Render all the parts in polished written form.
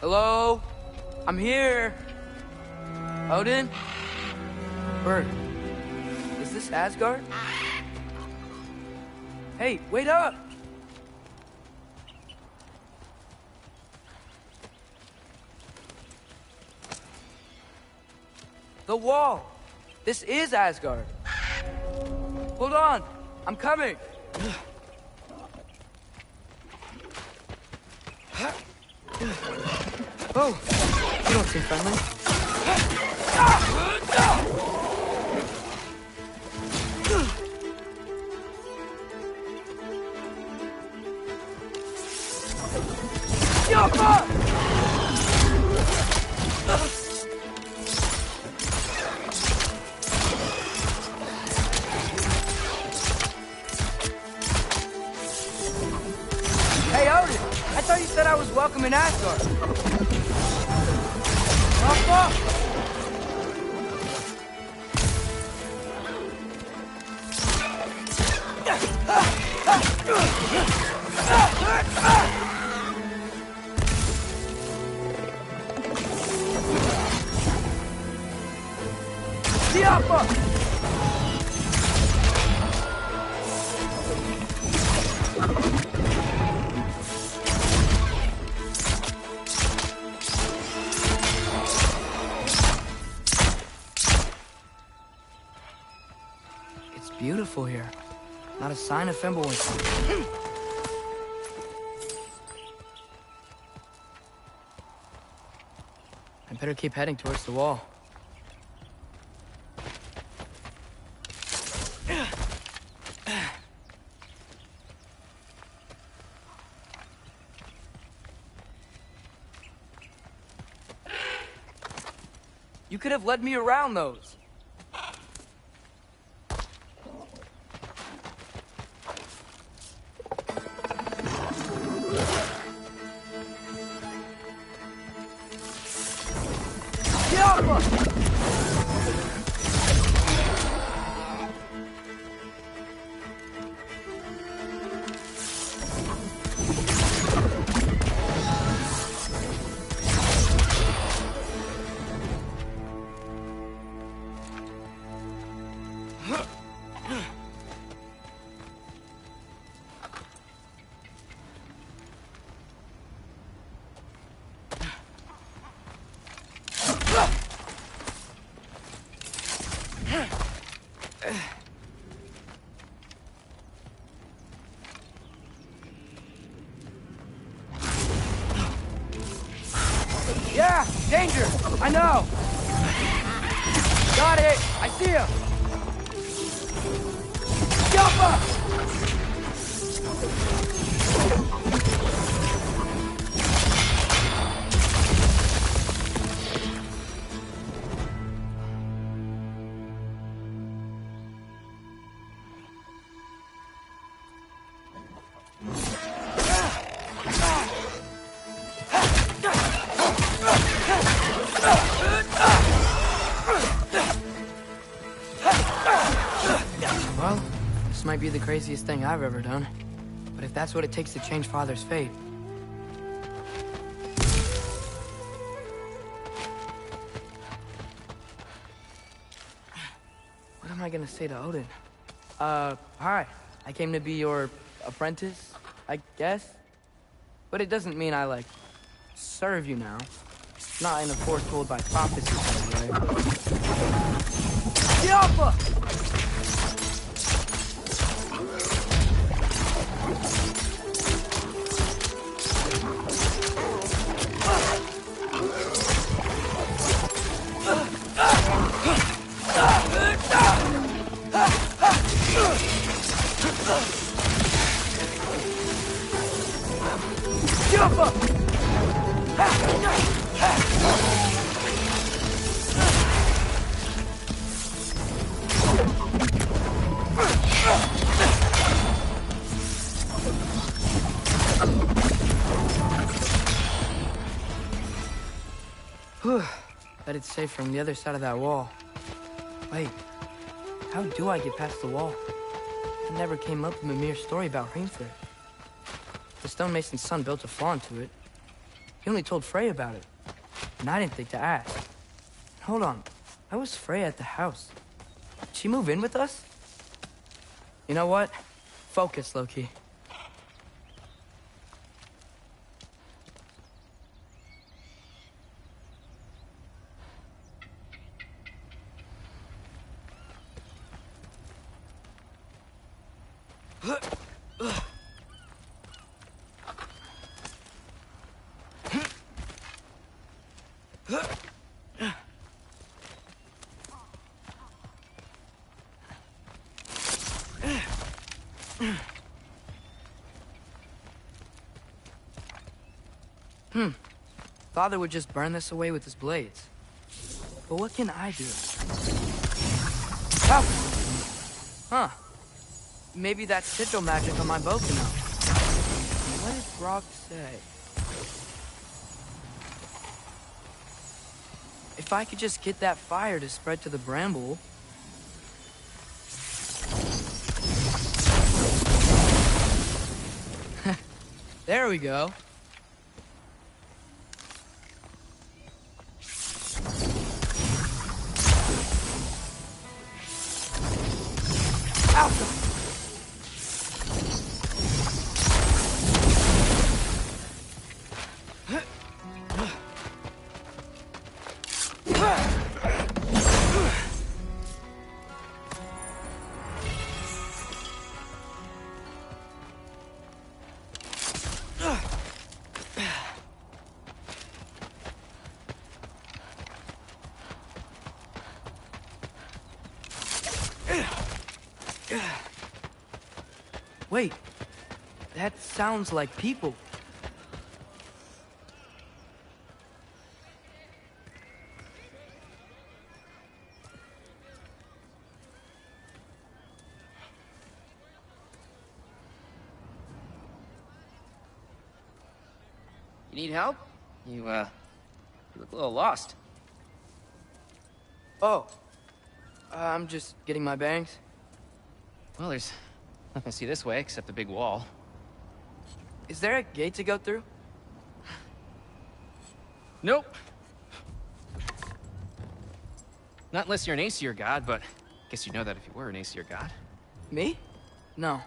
Hello? I'm here. Odin? Bert, is this Asgard? Hey, wait up! The wall! This is Asgard. Hold on, I'm coming. Oh, you don't seem friendly. Hey, Odin! I thought you said I was welcome in Asgard. Up, up! It's beautiful here. Not a sign of Fimbulwinter. I better keep heading towards the wall. You could have led me around those. Yeah, danger! I know! Got it! I see him! Jump up! Well, this might be the craziest thing I've ever done. But if that's what it takes to change Father's fate... What am I gonna say to Odin? Hi. I came to be your apprentice, I guess? But it doesn't mean I, like, serve you now. Not in a foretold by prophecy kind of way. Alpha! Bet it's safe from the other side of that wall. Wait, how do I get past the wall? It never came up in Mimir's story about Hrimthur. The stonemason's son built a flaw into it. He only told Frey about it. And I didn't think to ask. Hold on. How was Frey at the house? Did she move in with us? You know what? Focus, Loki. Father would just burn this away with his blades. But what can I do? Ow! Huh. Maybe that's sigil magic on my bow can help. What did Brock say? If I could just get that fire to spread to the bramble... There we go. Wait, that sounds like people. You need help? You look a little lost. Oh, I'm just getting my bearings. Well, there's nothing to see this way except the big wall. Is there a gate to go through? Nope. Not unless you're an Aesir god, but I guess you'd know that if you were an Aesir god. Me? No.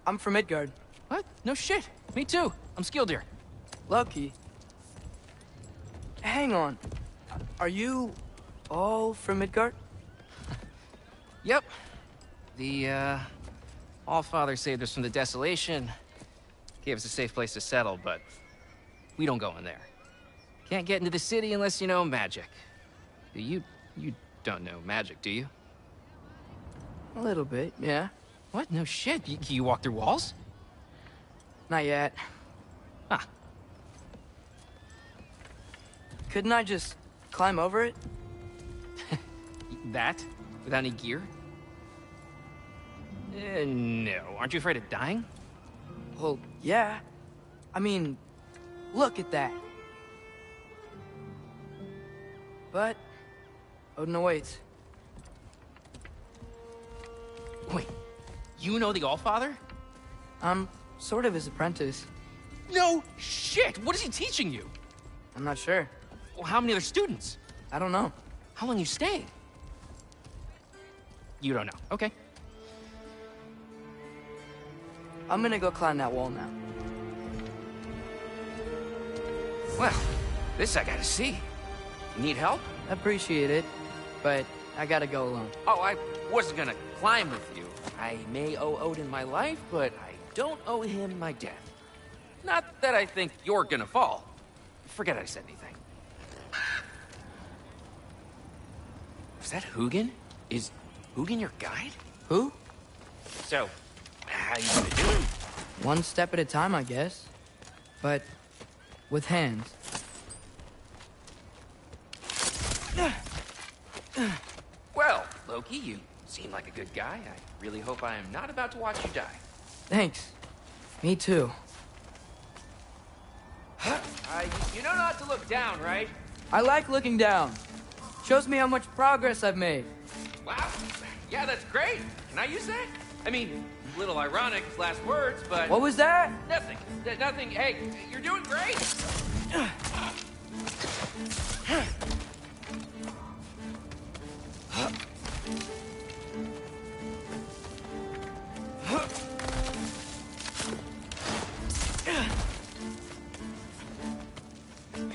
I'm from Midgard. What? No shit. Me too. I'm Skildir. Loki. Hang on. Are you all from Midgard? Yep. The, Allfather saved us from the desolation. Gave us a safe place to settle, but we don't go in there. Can't get into the city unless you know magic. You don't know magic, do you? A little bit, yeah. What? No shit. You walk through walls? Not yet. Huh. Couldn't I just climb over it? That? Without any gear? No. Aren't you afraid of dying? Well, yeah. I mean, look at that. But Odin awaits. Wait, you know the Allfather? I'm sort of his apprentice. No shit! What is he teaching you? I'm not sure. Well, how many other students? I don't know. How long you stayed? You don't know. Okay. I'm gonna go climb that wall now. Well, this I gotta see. You need help? Appreciate it, but I gotta go alone. Oh, I wasn't gonna climb with you. I may owe Odin my life, but I don't owe him my death. Not that I think you're gonna fall. Forget I said anything. Is that Hugin? Is Hugin your guide? Who? So, how you gonna do it? One step at a time, I guess. But with hands. Well, Loki, you seem like a good guy. I really hope I am not about to watch you die. Thanks. Me too. You know not to look down, right? I like looking down. Shows me how much progress I've made. Wow. Yeah, that's great. Can I use that? I mean, a little ironic, last words, but... What was that? Nothing. Nothing. Hey, you're doing great. You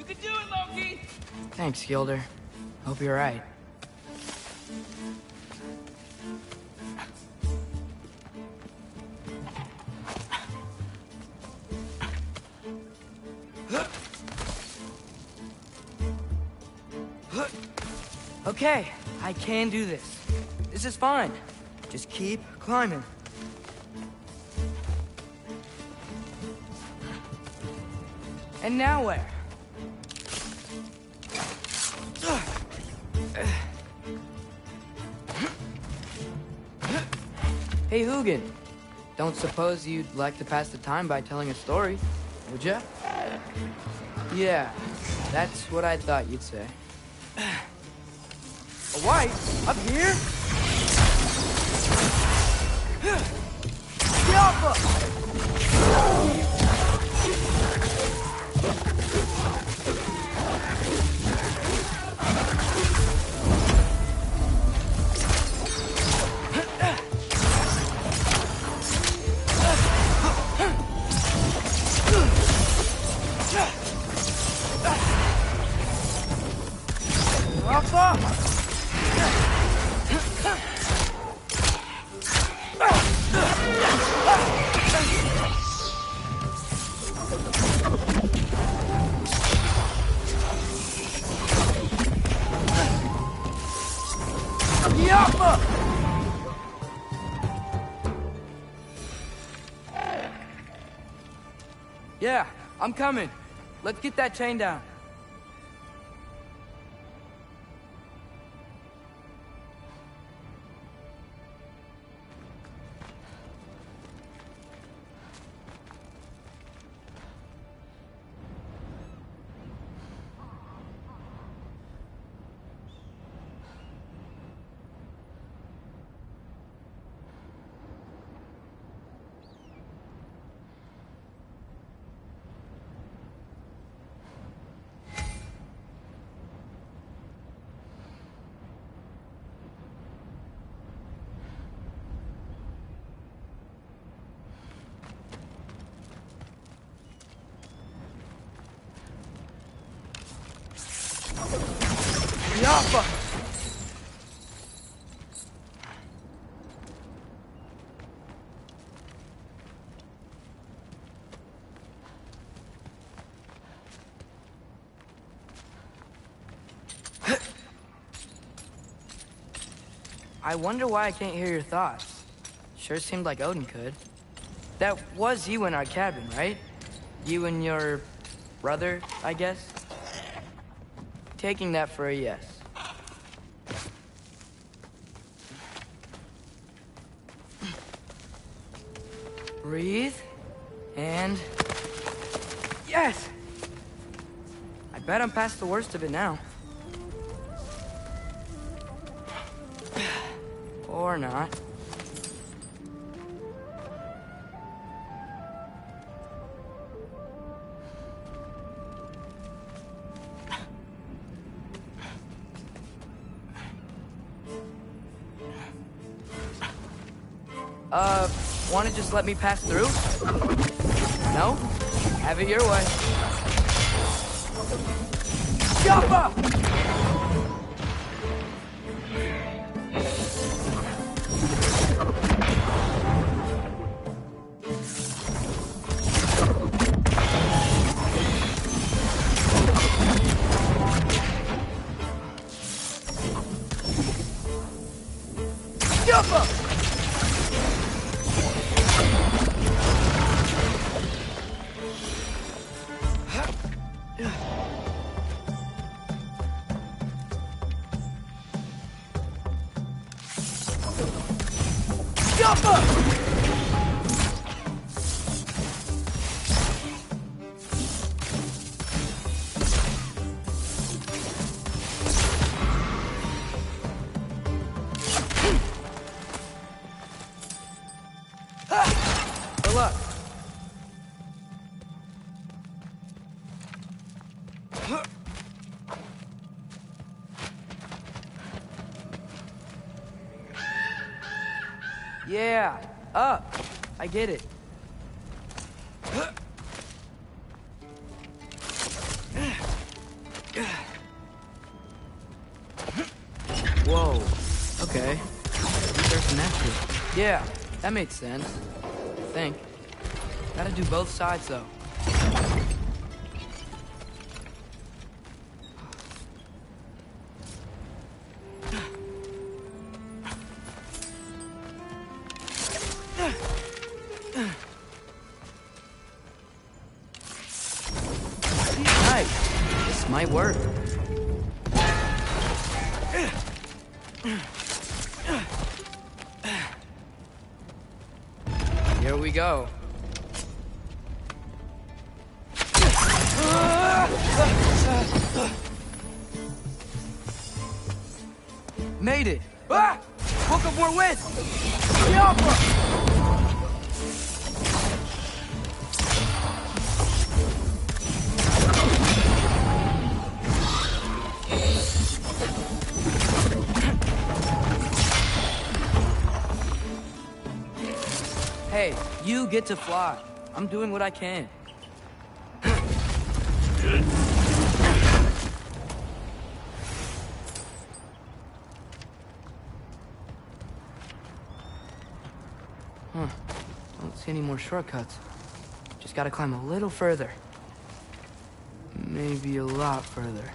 can do it, Loki! Thanks, Gilder. Hope you're right. Okay, I can do this. This is fine. Just keep climbing. And now where? Hey, Hugin. Don't suppose you'd like to pass the time by telling a story, would ya? Yeah, that's what I thought you'd say. A wife? Up here? Yappa! Yeah, I'm coming. Let's get that chain down. Yappa! I wonder why I can't hear your thoughts. Sure seemed like Odin could. That was you in our cabin, right? You and your brother, I guess? Taking that for a yes. Breathe, and... yes! I bet I'm past the worst of it now. Or not. Wanna just let me pass through? No? Have it your way. Jump up! Jump up! Good luck. Yeah, up. I get it. Whoa. Okay. They're connected. Yeah, that makes sense. I think. Gotta do both sides, though. Nice. This might work. Here we go. Made it! Ah! Woke up more wind! The Alpha! Hey, you get to fly. I'm doing what I can. Don't see any more shortcuts. Just gotta climb a little further. Maybe a lot further.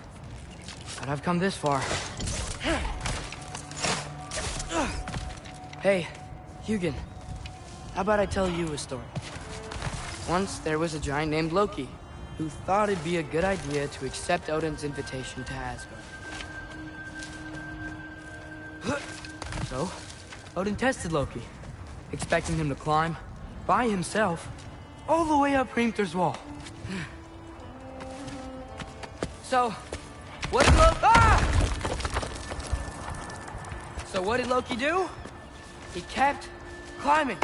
But I've come this far. Hey, Hugin. How about I tell you a story? Once there was a giant named Loki, who thought it'd be a good idea to accept Odin's invitation to Asgard. So, Odin tested Loki, expecting him to climb, by himself, all the way up Hrimthur's wall. So, what did Loki do? He kept climbing.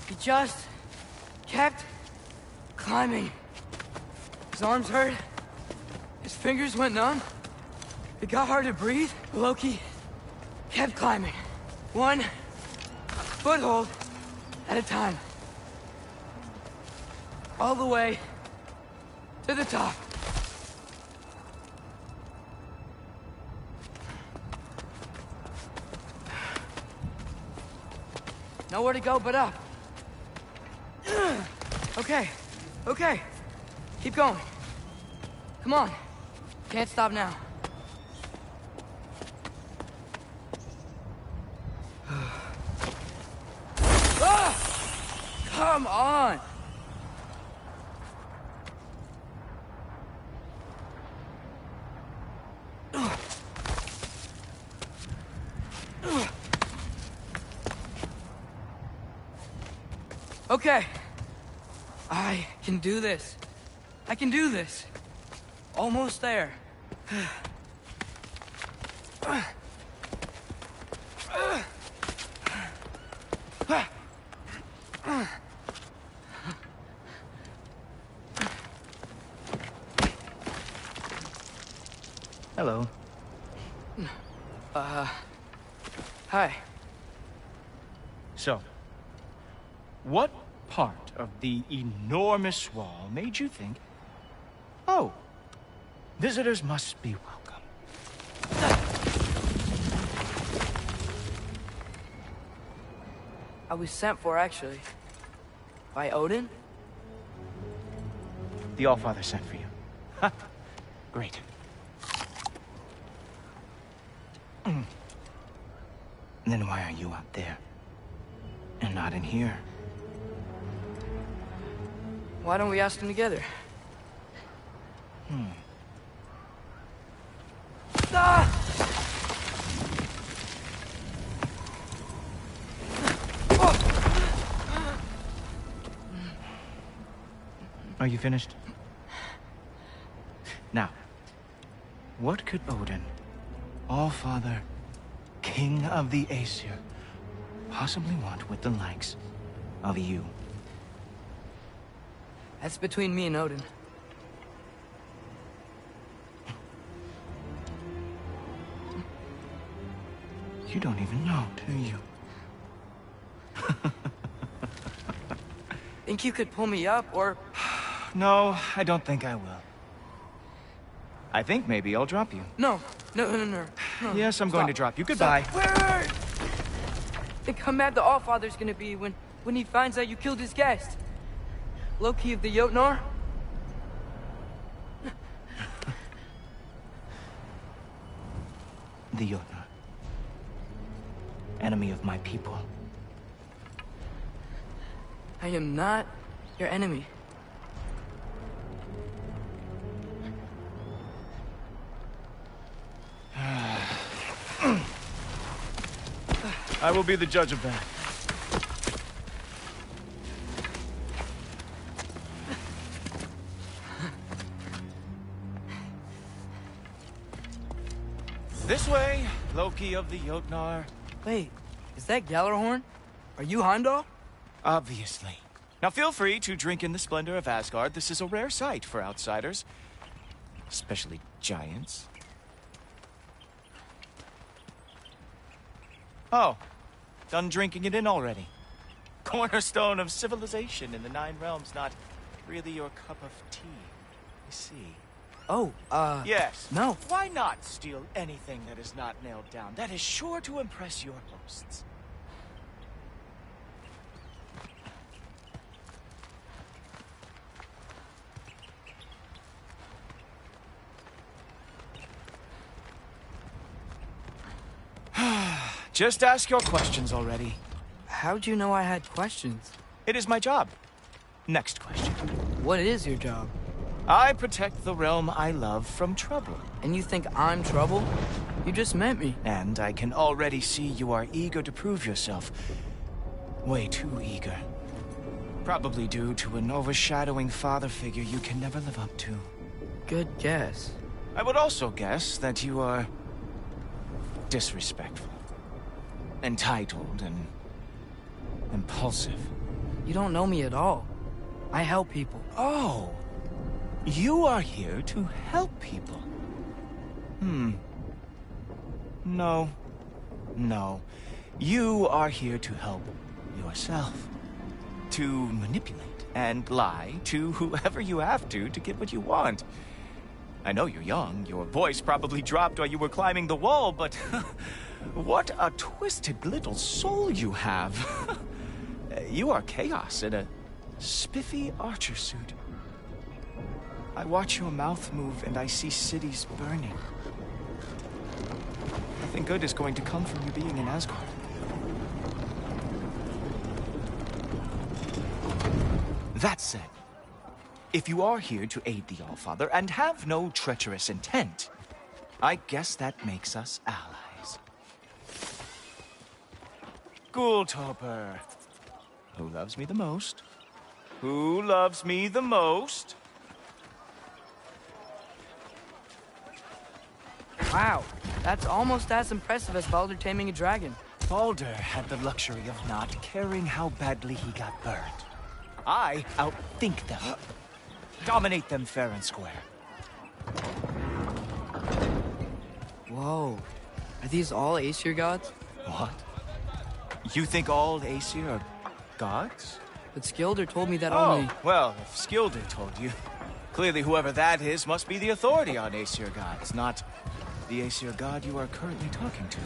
He just kept climbing. His arms hurt. His fingers went numb. It got hard to breathe. Loki kept climbing. One foothold at a time. All the way to the top. Nowhere to go but up. Okay, okay. Keep going. Come on. Can't stop now. Come on! Okay. I can do this. I can do this. Almost there. Hello. Hi. So, what part of the enormous wall made you think, oh, visitors must be welcome? I was sent for, actually. By Odin? The Allfather sent for you. Ha! Great. Then why are you out there? And not in here? Why don't we ask them together? Ah! Are you finished? Now, what could Odin, Allfather, King of the Aesir, possibly want with the likes of you? That's between me and Odin. You don't even know, do you? Think you could pull me up, or... No, I don't think I will. I think maybe I'll drop you. No. Yes, I'm going to drop you. Goodbye. Wait. Think how mad the Allfather's gonna be when he finds out you killed his guest. Loki of the Jotnar? The Jotnar. Enemy of my people. I am not your enemy. I will be the judge of that. This way, Loki of the Jotnar. Wait, is that Gjallarhorn? Are you Heimdall? Obviously. Now feel free to drink in the splendor of Asgard. This is a rare sight for outsiders. Especially giants. Oh, done drinking it in already. Cornerstone of civilization in the Nine Realms, not really your cup of tea, I see. Oh, Yes. no. Why not steal anything that is not nailed down? That is sure to impress your hosts. Just ask your questions already. How'd you know I had questions? It is my job. Next question. What is your job? I protect the realm I love from trouble. And you think I'm trouble? You just met me. And I can already see you are eager to prove yourself. Way too eager. Probably due to an overshadowing father figure you can never live up to. Good guess. I would also guess that you are disrespectful, entitled, and impulsive. You don't know me at all. I help people. Oh, you are here to help people. No. You are here to help yourself. To manipulate and lie to whoever you have to get what you want. I know you're young. Your voice probably dropped while you were climbing the wall, but what a twisted little soul you have. You are chaos in a spiffy archer suit. I watch your mouth move and I see cities burning. Nothing good is going to come from you being in Asgard. That said, if you are here to aid the Allfather and have no treacherous intent, I guess that makes us allies. Ghoultoper. Who loves me the most? Who loves me the most? Wow, that's almost as impressive as Baldur taming a dragon. Baldur had the luxury of not caring how badly he got burned. I outthink them. Dominate them fair and square. Whoa, are these all Aesir gods? What? You think all Aesir are gods? But Skilder told me that only... Oh, well, if Skilder told you, clearly whoever that is must be the authority on Aesir gods, not the Aesir god you are currently talking to.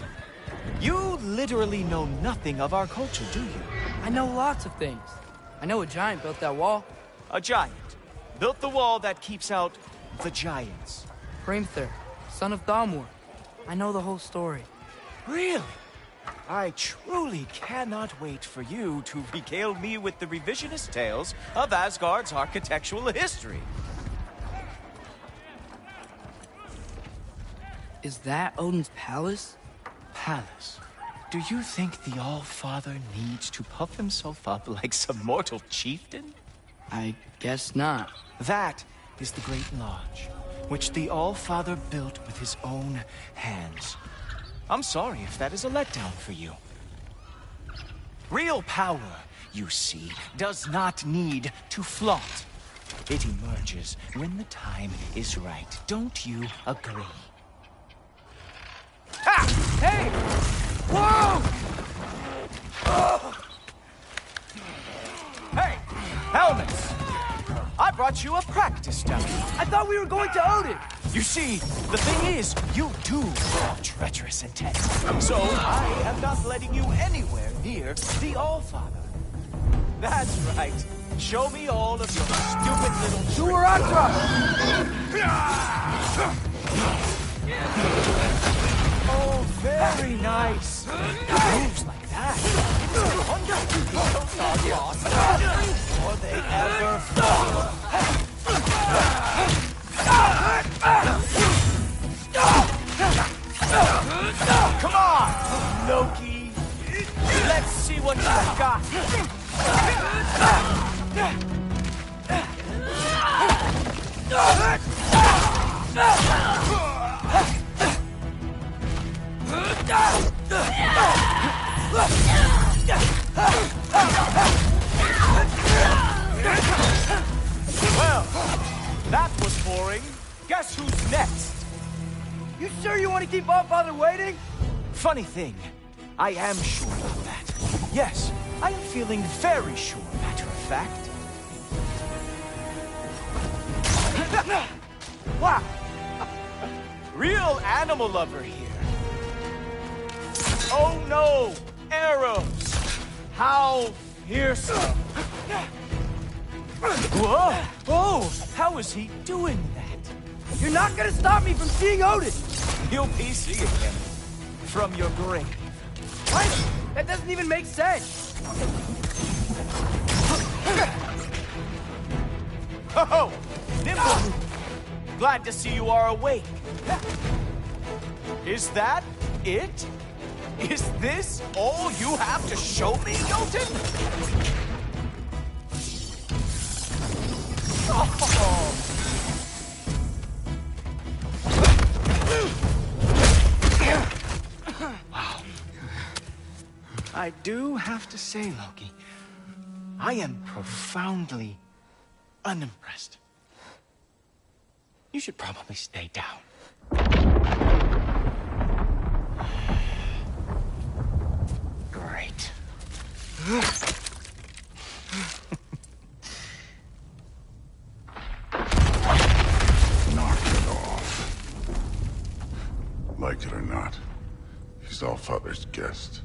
You literally know nothing of our culture, do you? I know lots of things. I know a giant built that wall. A giant built the wall that keeps out the giants. Hrimthur, son of Thalmor. I know the whole story. Really? I truly cannot wait for you to regale me with the revisionist tales of Asgard's architectural history. Is that Odin's palace? Palace? Do you think the All-Father needs to puff himself up like some mortal chieftain? I guess not. That is the Great Lodge, which the All-Father built with his own hands. I'm sorry if that is a letdown for you. Real power, you see, does not need to flaunt. It emerges when the time is right. Don't you agree? Ha! Hey! Hey, helmets! I brought you a practice dummy. I thought we were going to Odin! You see, the thing is, you too are treacherous intent. So I am not letting you anywhere near the Allfather. That's right. Show me all of your stupid little tricks. Oh, very nice. Moves like that. I wonder if those are lost. Or they ever fall. Come on, Loki. Let's see what you've got. Well, that was boring. Guess who's next? You sure you want to keep Allfather waiting? Funny thing, I am sure about that. Yes, I am feeling very sure, matter of fact. Wow! Real animal lover here. Oh no! Arrows! How fearsome! Whoa! Oh! How is he doing that? You're not gonna stop me from seeing Odin! You'll be seeing him from your grave. What? That doesn't even make sense! Oh! Nimble! Glad to see you are awake. Is that it? Is this all you have to show me, Jotun? Oh. Wow. I do have to say, Loki, I am profoundly unimpressed. You should probably stay down. Great. Knock it off. Like it or not, he's Allfather's guest.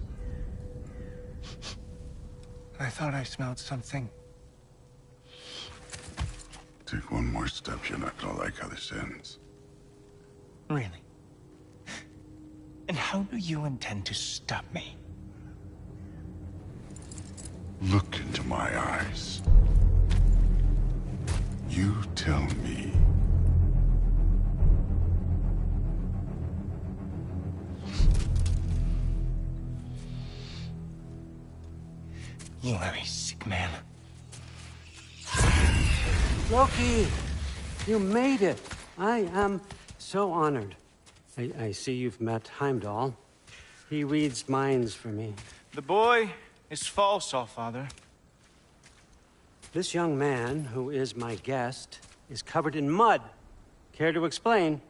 I thought I smelled something. Take one more step, you're not gonna like how this ends. Really? And how do you intend to stop me? Look into my eyes. You tell me. You are a sick man. Loki, you made it. I am so honored. I see you've met Heimdall. He reads minds for me. The boy is false, Allfather. This young man, who is my guest, is covered in mud. Care to explain?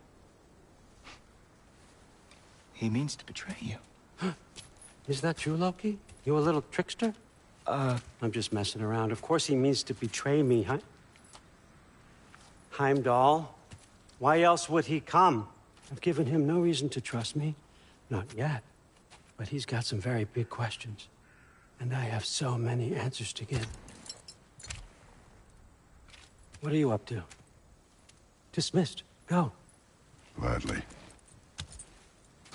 He means to betray you. Is that true, Loki? You a little trickster? I'm just messing around. Of course he means to betray me, huh? Heimdall? Why else would he come? I've given him no reason to trust me. Not yet. But he's got some very big questions. And I have so many answers to give. What are you up to? Dismissed. Go. Gladly.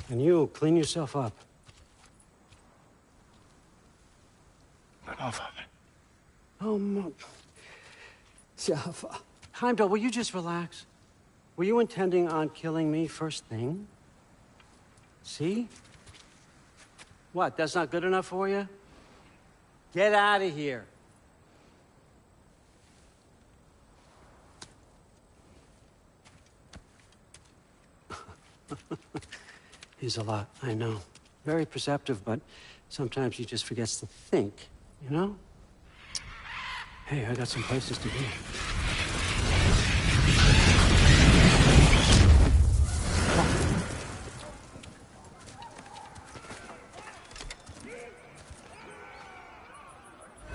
And you, clean yourself up. But Allfather. Oh, my... Jaffa. Heimdall, will you just relax? Were you intending on killing me first thing? See? What, that's not good enough for you? Get out of here. He's a lot, I know. Very perceptive, but sometimes he just forgets to think, you know? Hey, I got some places to be.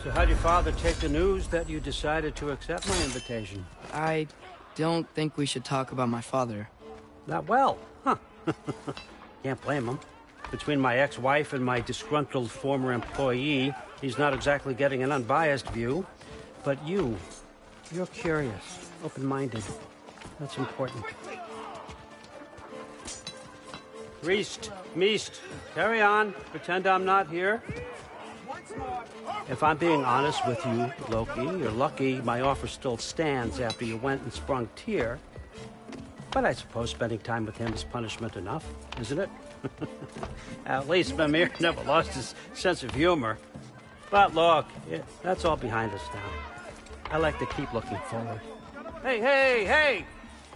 So how'd your father take the news that you decided to accept my invitation? I don't think we should talk about my father. Not well, huh? Can't blame him. Between my ex-wife and my disgruntled former employee, he's not exactly getting an unbiased view. But you're curious, open-minded. That's important. Reist, Meest, carry on. Pretend I'm not here. If I'm being honest with you, Loki, you're lucky my offer still stands after you went and sprung Tyr. But I suppose spending time with him is punishment enough, isn't it? At least Mimir never lost his sense of humor. But look, that's all behind us now. I like to keep looking forward. Hey!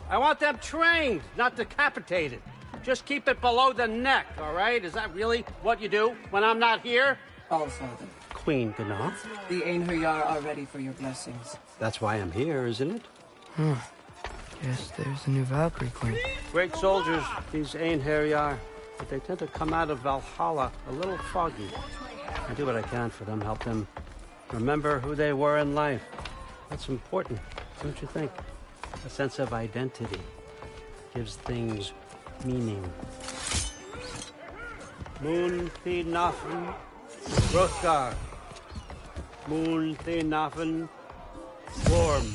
I want them trained, not decapitated. Just keep it below the neck, all right? Is that really what you do when I'm not here? All Father. Queen Gná. The Einherjar are ready for your blessings. That's why I'm here, isn't it? Guess there's a new Valkyrie Queen. Great soldiers, these Einherjar. But they tend to come out of Valhalla a little foggy. I do what I can for them, help them remember who they were in life. That's important, don't you think? A sense of identity gives things meaning. Moon Thinafen, Hrothgar. Moon Thinafen, Worm.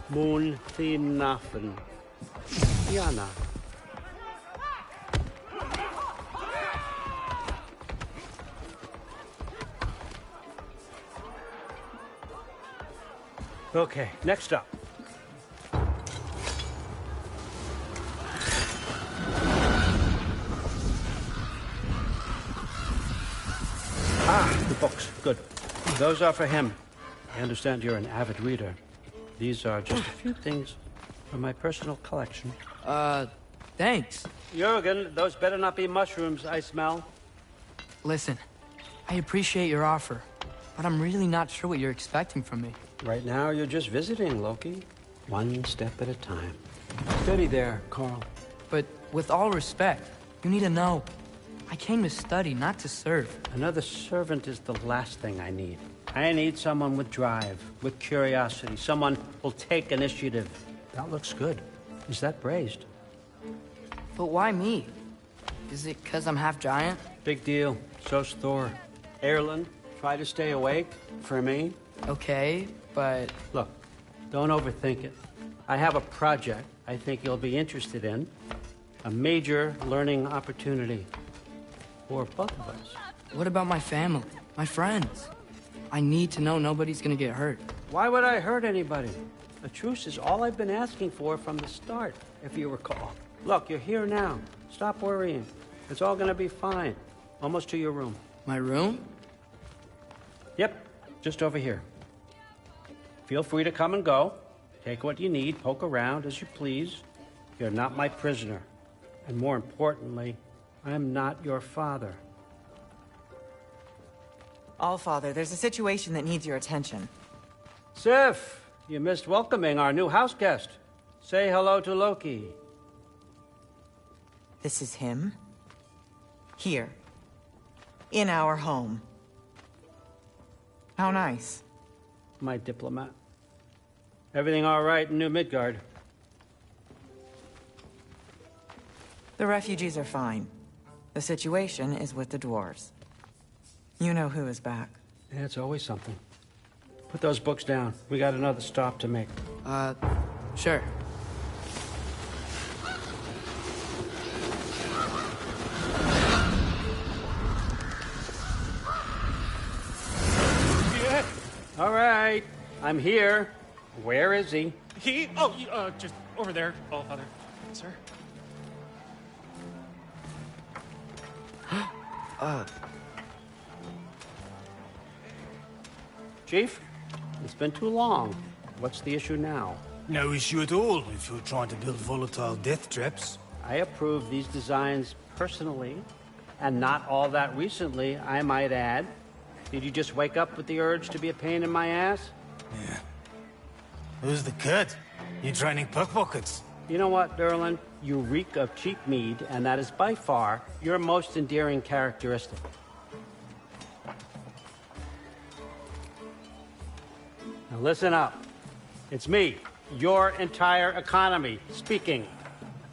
Moon Thinafen, Yana. Okay, next up. The books. Good. Those are for him. I understand you're an avid reader. These are just a few things from my personal collection. Thanks. Jurgen, those better not be mushrooms I smell. Listen, I appreciate your offer, but I'm really not sure what you're expecting from me. Right now, you're just visiting, Loki. One step at a time. Steady there, Carl. But with all respect, you need to know, I came to study, not to serve. Another servant is the last thing I need. I need someone with drive, with curiosity, someone who'll take initiative. That looks good. Is that braised? But why me? Is it because I'm half giant? Big deal. So's Thor. Erlen, try to stay awake for me. Okay, but... Look, don't overthink it. I have a project I think you'll be interested in. A major learning opportunity. For both of us. What about my family? My friends? I need to know nobody's gonna get hurt. Why would I hurt anybody? A truce is all I've been asking for from the start, if you recall. Look, you're here now. Stop worrying. It's all gonna be fine. Almost to your room. My room? Yep, just over here. Feel free to come and go. Take what you need, poke around as you please. You're not my prisoner. And more importantly, I'm not your father. All Father, there's a situation that needs your attention. Sif, you missed welcoming our new house guest. Say hello to Loki. This is him? Here. In our home. How nice. My diplomat. Everything all right in New Midgard? The refugees are fine. The situation is with the dwarves. You know who is back. Yeah, it's always something. Put those books down. We got another stop to make. Sure. Yeah. All right. I'm here. Where is he? Just over there, All Father. Sir? Chief, it's been too long. What's the issue now? No issue at all if you're trying to build volatile death traps. I approve these designs personally, and not all that recently, I might add. Did you just wake up with the urge to be a pain in my ass? Yeah. Who's the cut? You training pickpockets? You know what, Derlin? You reek of cheap mead, and that is by far your most endearing characteristic. Now listen up. It's me, your entire economy, speaking.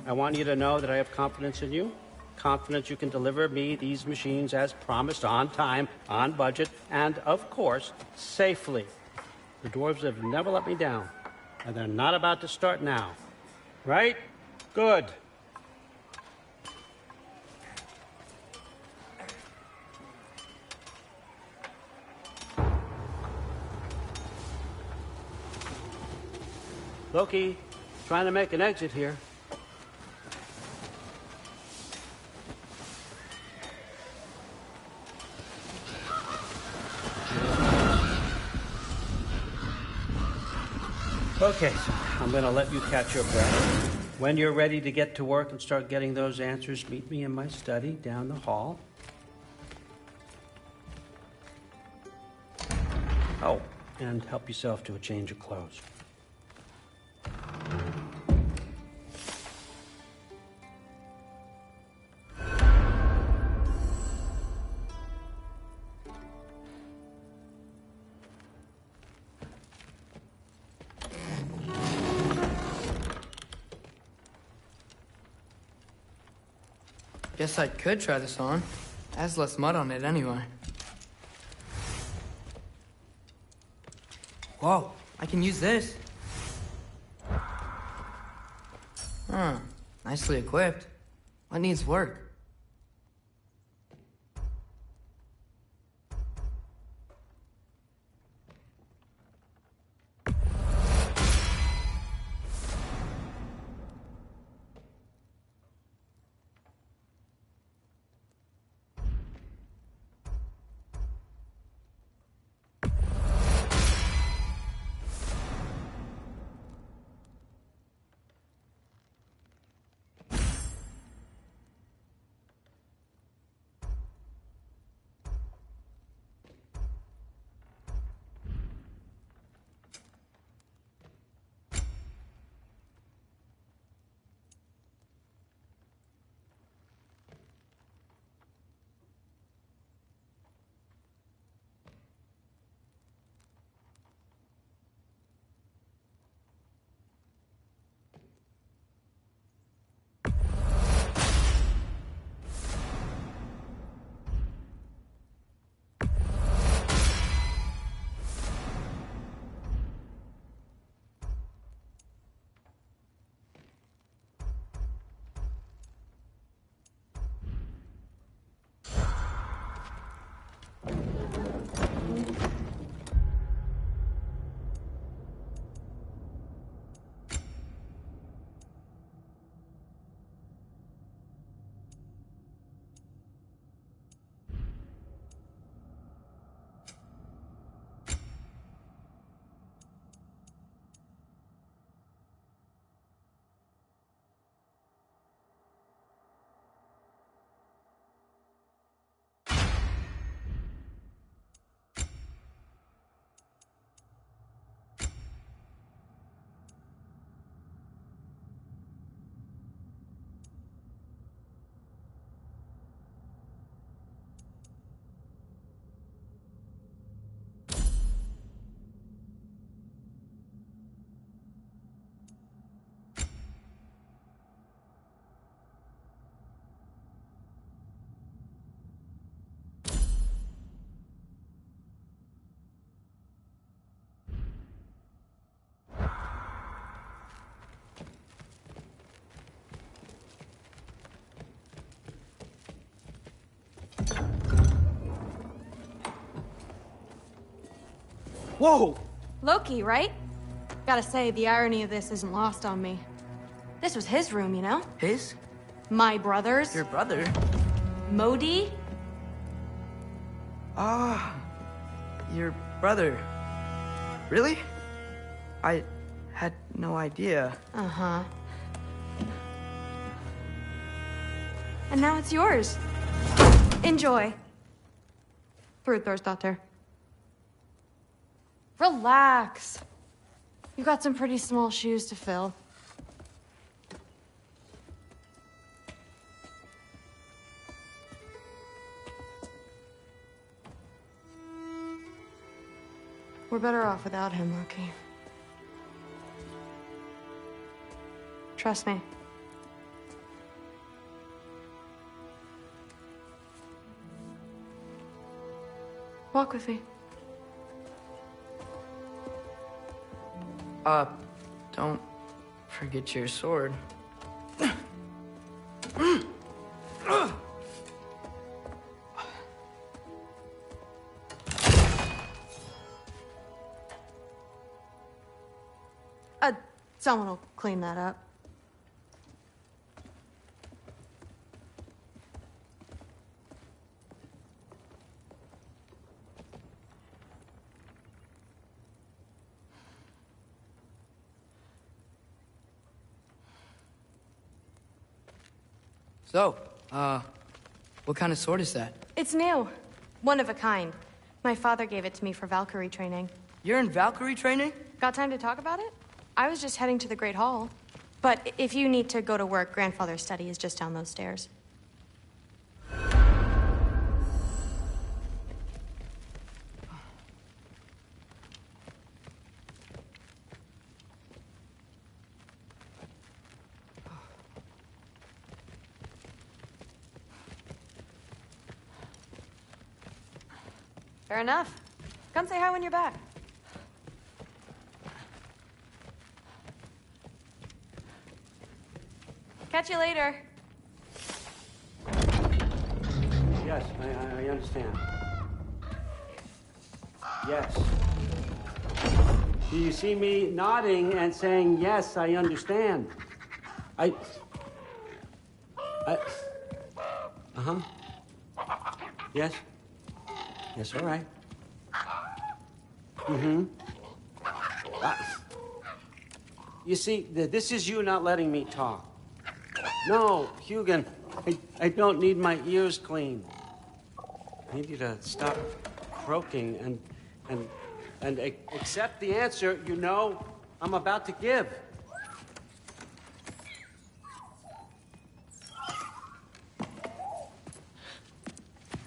I want you to know that I have confidence in you. Confidence you can deliver me these machines as promised, on time, on budget, and, of course, safely. The dwarves have never let me down, and they're not about to start now. Right? Good. Loki, trying to make an exit here. Okay, so I'm gonna let you catch your breath. When you're ready to get to work and start getting those answers, meet me in my study down the hall. Oh, and help yourself to a change of clothes. Guess I could try this on. It has less mud on it anyway. Whoa, I can use this. Huh, nicely equipped. What needs work? Whoa! Loki, right? Gotta say, the irony of this isn't lost on me. This was his room, you know? His? My brother's. Your brother? Modi? Ah, your brother. Really? I had no idea. Uh-huh. And now it's yours. Enjoy. Daughter. Relax. You got some pretty small shoes to fill. We're better off without him, Loki. Trust me. Walk with me. Don't forget your sword. Someone will clean that up. So, what kind of sword is that? It's new. One of a kind. My father gave it to me for Valkyrie training. You're in Valkyrie training? Got time to talk about it? I was just heading to the Great Hall. But if you need to go to work, Grandfather's study is just down those stairs. Fair enough. Come say hi when you're back. Catch you later. Yes, I understand. Yes. Do you see me nodding and saying, yes, I understand? Uh-huh. Yes? Yes, all right. Mm-hmm. You see, this is you not letting me talk. No, Hugin, I don't need my ears cleaned. I need you to stop croaking and accept the answer you know I'm about to give.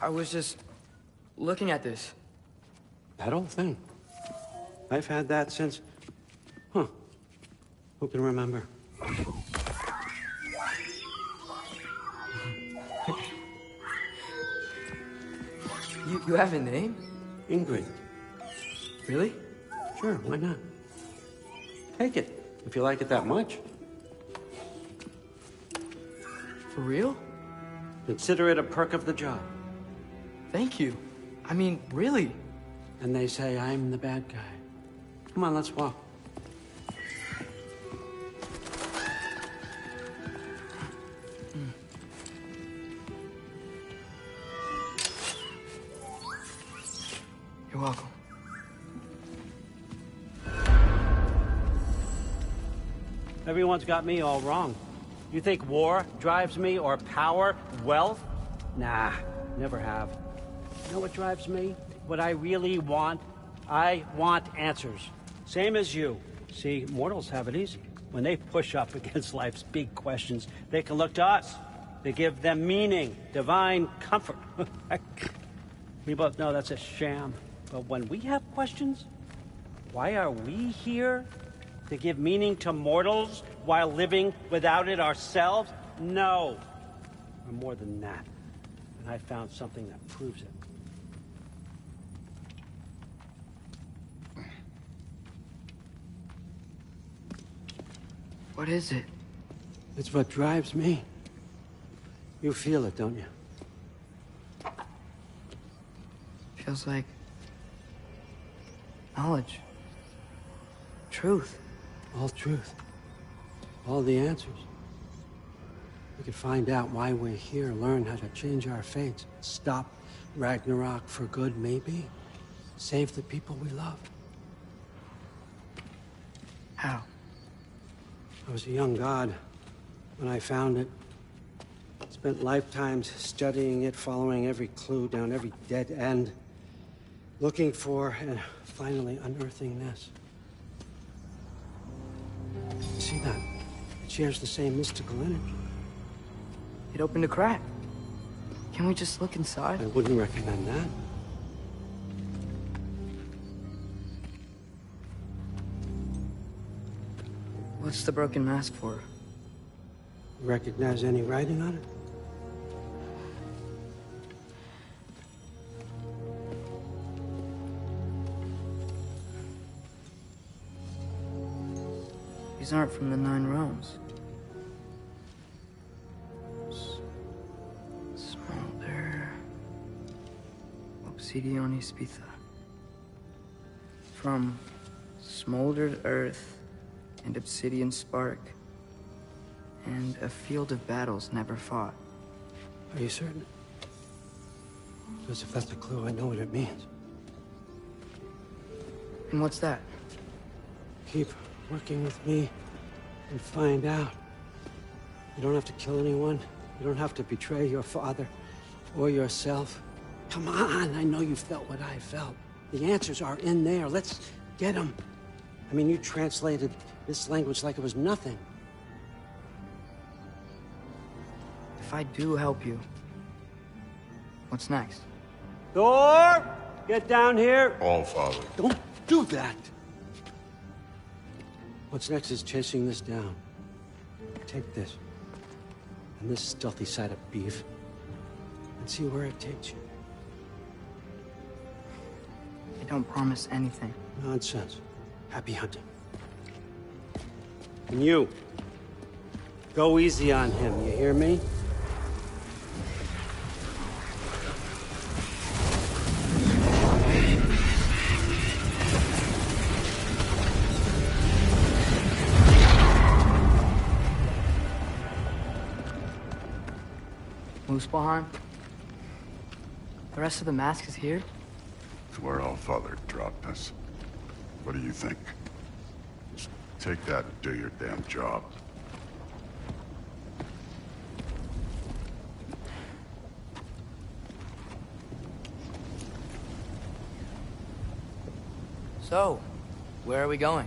I was just looking at this. That old thing. I've had that since... Huh. Who can remember? You have a name? Ingrid. Really? Sure, why not? Take it, if you like it that much. For real? Consider it a perk of the job. Thank you. I mean, really. And they say I'm the bad guy. Come on, let's walk. You're welcome. Everyone's got me all wrong. You think war drives me, or power, wealth? Nah, never have. You know what drives me? What I really want? I want answers. Same as you. See, mortals have it easy. When they push up against life's big questions, they can look to us. They give them meaning, divine comfort. We both know that's a sham. But when we have questions, why are we here? To give meaning to mortals while living without it ourselves? No. We're more than that. And I found something that proves it. What is it? It's what drives me. You feel it, don't you? Feels like knowledge. Truth. All truth. All the answers. We could find out why we're here, learn how to change our fates, stop Ragnarok for good, maybe. Save the people we love. How? I was a young god when I found it. Spent lifetimes studying it, following every clue down every dead end, looking for and finally unearthing this. See that? It shares the same mystical energy. It opened a crack. Can we just look inside? I wouldn't recommend that. What's the broken mask for? Recognize any writing on it? These aren't from the Nine Realms. Smolder. Obsidione Spitha. From smoldered earth and obsidian spark. And a field of battles never fought. Are you certain? Because if that's a clue, I know what it means. And what's that? Keep working with me and find out. You don't have to kill anyone. You don't have to betray your father or yourself. Come on, I know you felt what I felt. The answers are in there. Let's get them. I mean, you translated this language like it was nothing. If I do help you, what's next? Thor! Get down here! All Father. Don't do that! What's next is chasing this down. Take this, and this stealthy side of beef, and see where it takes you. I don't promise anything. Nonsense. Happy hunting. And you, go easy on him, you hear me? Muspelheim? The rest of the mask is here? It's where All Father dropped us. What do you think? Just take that and do your damn job. So, where are we going?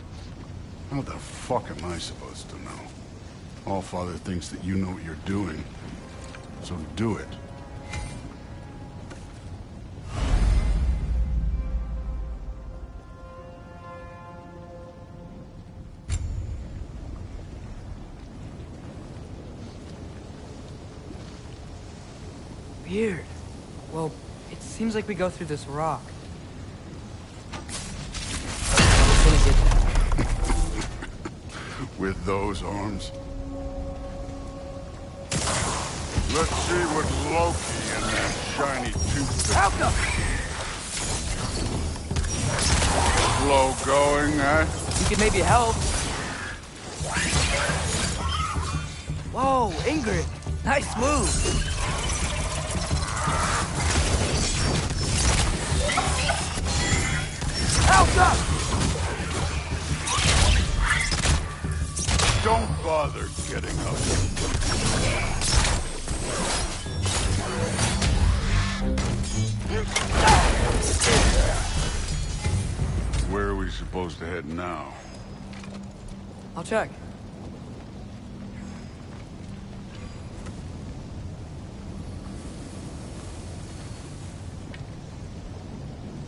What the fuck am I supposed to know? All Father thinks that you know what you're doing, so do it. Weird. Well, it seems like we go through this rock. I'm gonna get that. With those arms? Let's see what Loki and that shiny tooth... Alka! Slow going, eh? You could maybe help. Whoa, Ingrid. Nice move. Alka! Don't bother getting up. Where are we supposed to head now? I'll check.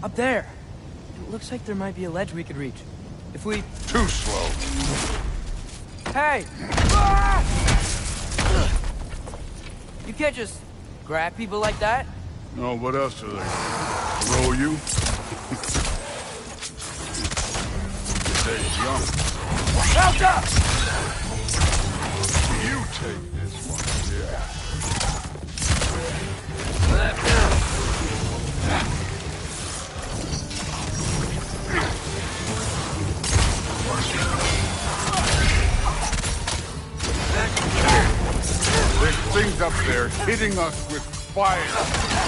Up there. It looks like there might be a ledge we could reach. If we... Too slow. Hey! Ah! You can't just grab people like that. No, what else are they? Throw you? Stay young. Alka! You take this one, yeah. There's things up there hitting us with fire.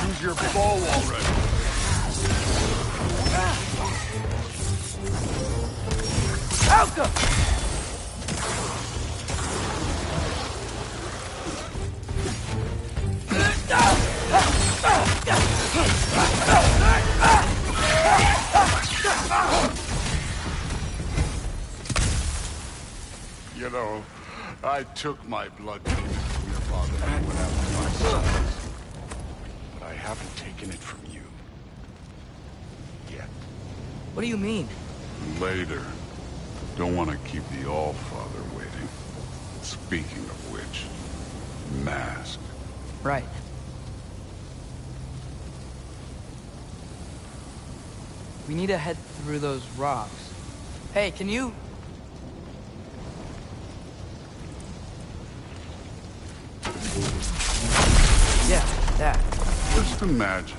Use your bow already. Alka! You know, I took my blood from your father when I was my son. But I haven't taken it from you. Yet. What do you mean? Later. Don't want to keep the All-Father waiting. Speaking of which, mask. Right. We need to head through those rocks. Hey, can you... Yeah, that. Just imagine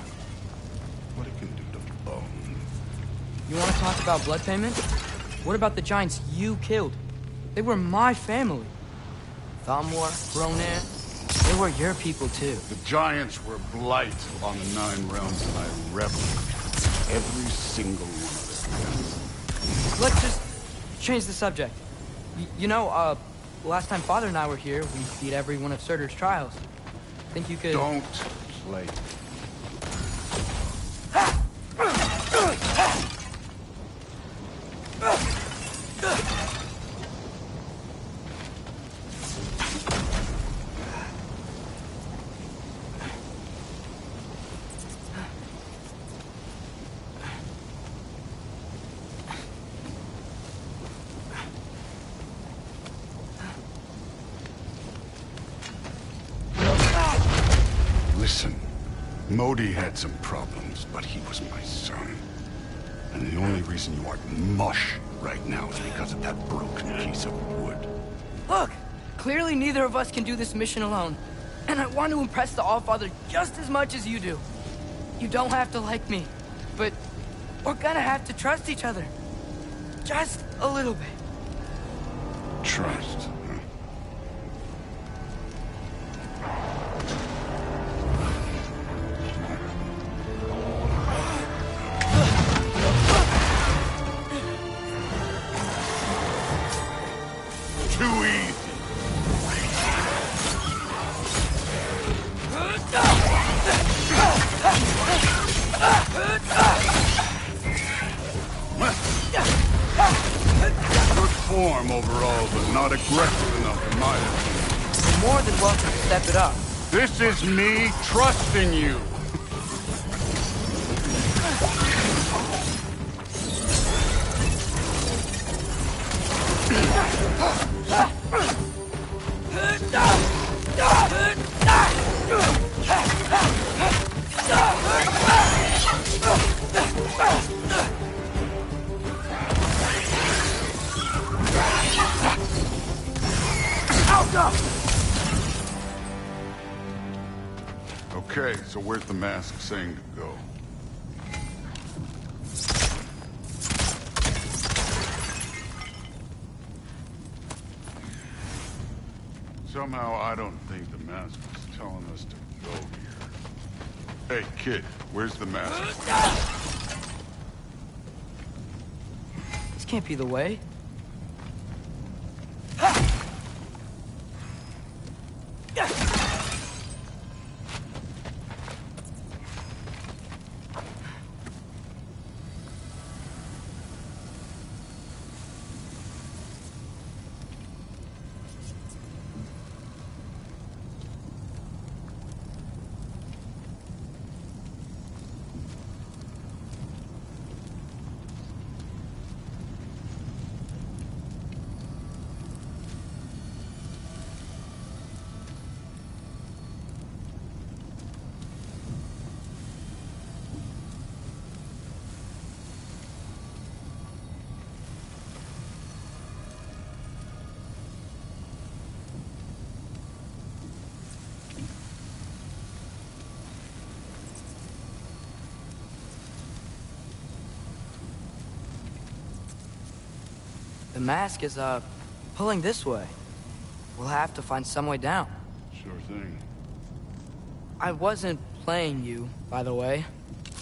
what it can do to bone. You want to talk about blood payment? What about the giants you killed? They were my family. Thamor, Ronan, they were your people too. The giants were blight on the 9 realms, and I reveled every single one of them. Let's just change the subject. You know, last time Father and I were here, we beat every one of Surtur's trials. Think you could... Don't play. Listen, Modi had some problems, but he was my son. And the only reason you aren't mush right now is because of that broken piece of wood. Look! Clearly neither of us can do this mission alone. And I want to impress the Allfather just as much as you do. You don't have to like me, but we're gonna have to trust each other. Just a little bit. Trust. Too easy. Good form overall, but not aggressive enough in my opinion. You're more than welcome to step it up. This is me trusting you. Okay, so where's the mask saying to go? Somehow I don't think the mask is telling us to go here. Hey, kid, where's the mask? This can't be the way. The mask is, pulling this way. We'll have to find some way down. Sure thing. I wasn't playing you, by the way.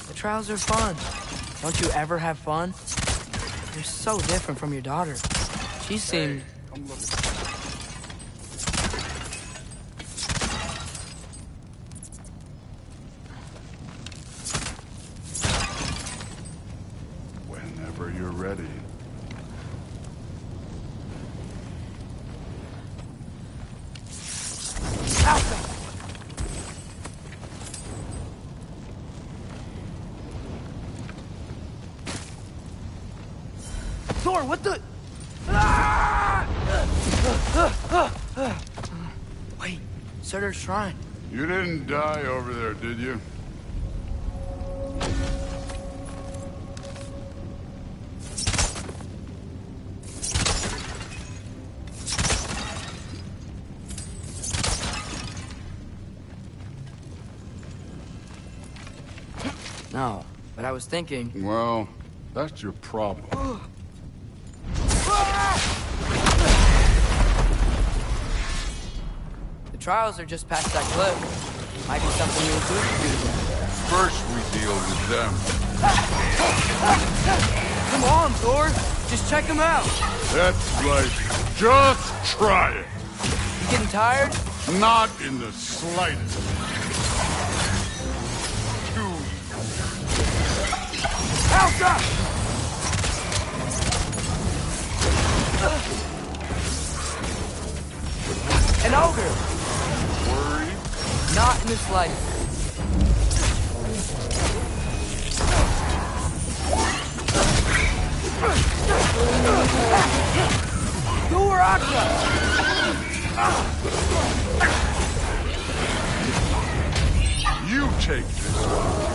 The trials are fun. Don't you ever have fun? You're so different from your daughter. She seemed... Hey, come look. Whenever you're ready. Thor, what the... Wait, Surtur's shrine. You didn't die over there, did you? No, but I was thinking... Well, that's your problem. The trials are just past that cliff. Might be something you include. First, we deal with them. Come on, Thor! Just check them out! That's right. Just try it. You getting tired? Not in the slightest. Elsa! An ogre! Worried? Not in the slightest. Guraka! You take this one,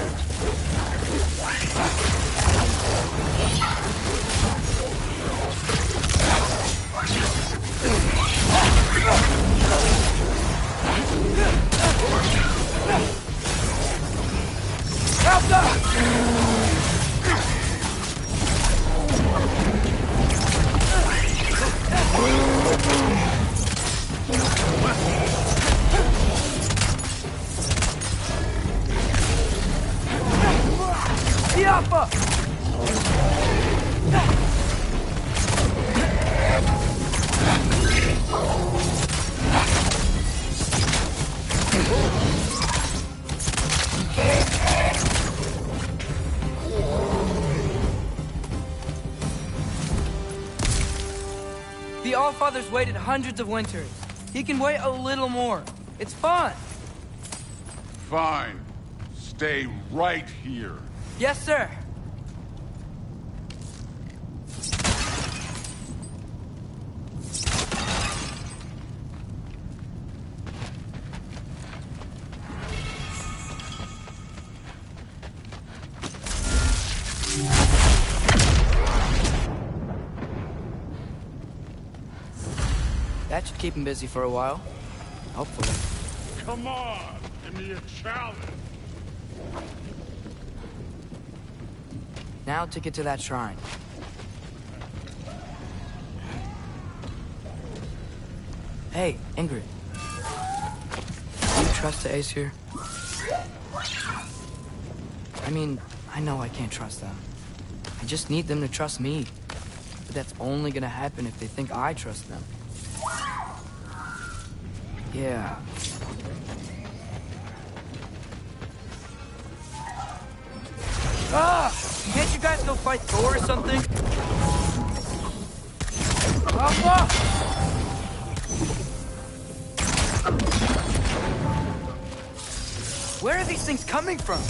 The Allfather's waited hundreds of winters. He can wait a little more. It's fun. Fine. Stay right here. Yes, sir. That should keep him busy for a while. Hopefully. Come on, give me a challenge. Now to get to that shrine. Hey, Ingrid. Do you trust the Aesir? I mean, I know I can't trust them. I just need them to trust me. But that's only gonna happen if they think I trust them. Yeah. Ah! Can't you guys go fight Thor or something? Alpha! Where are these things coming from?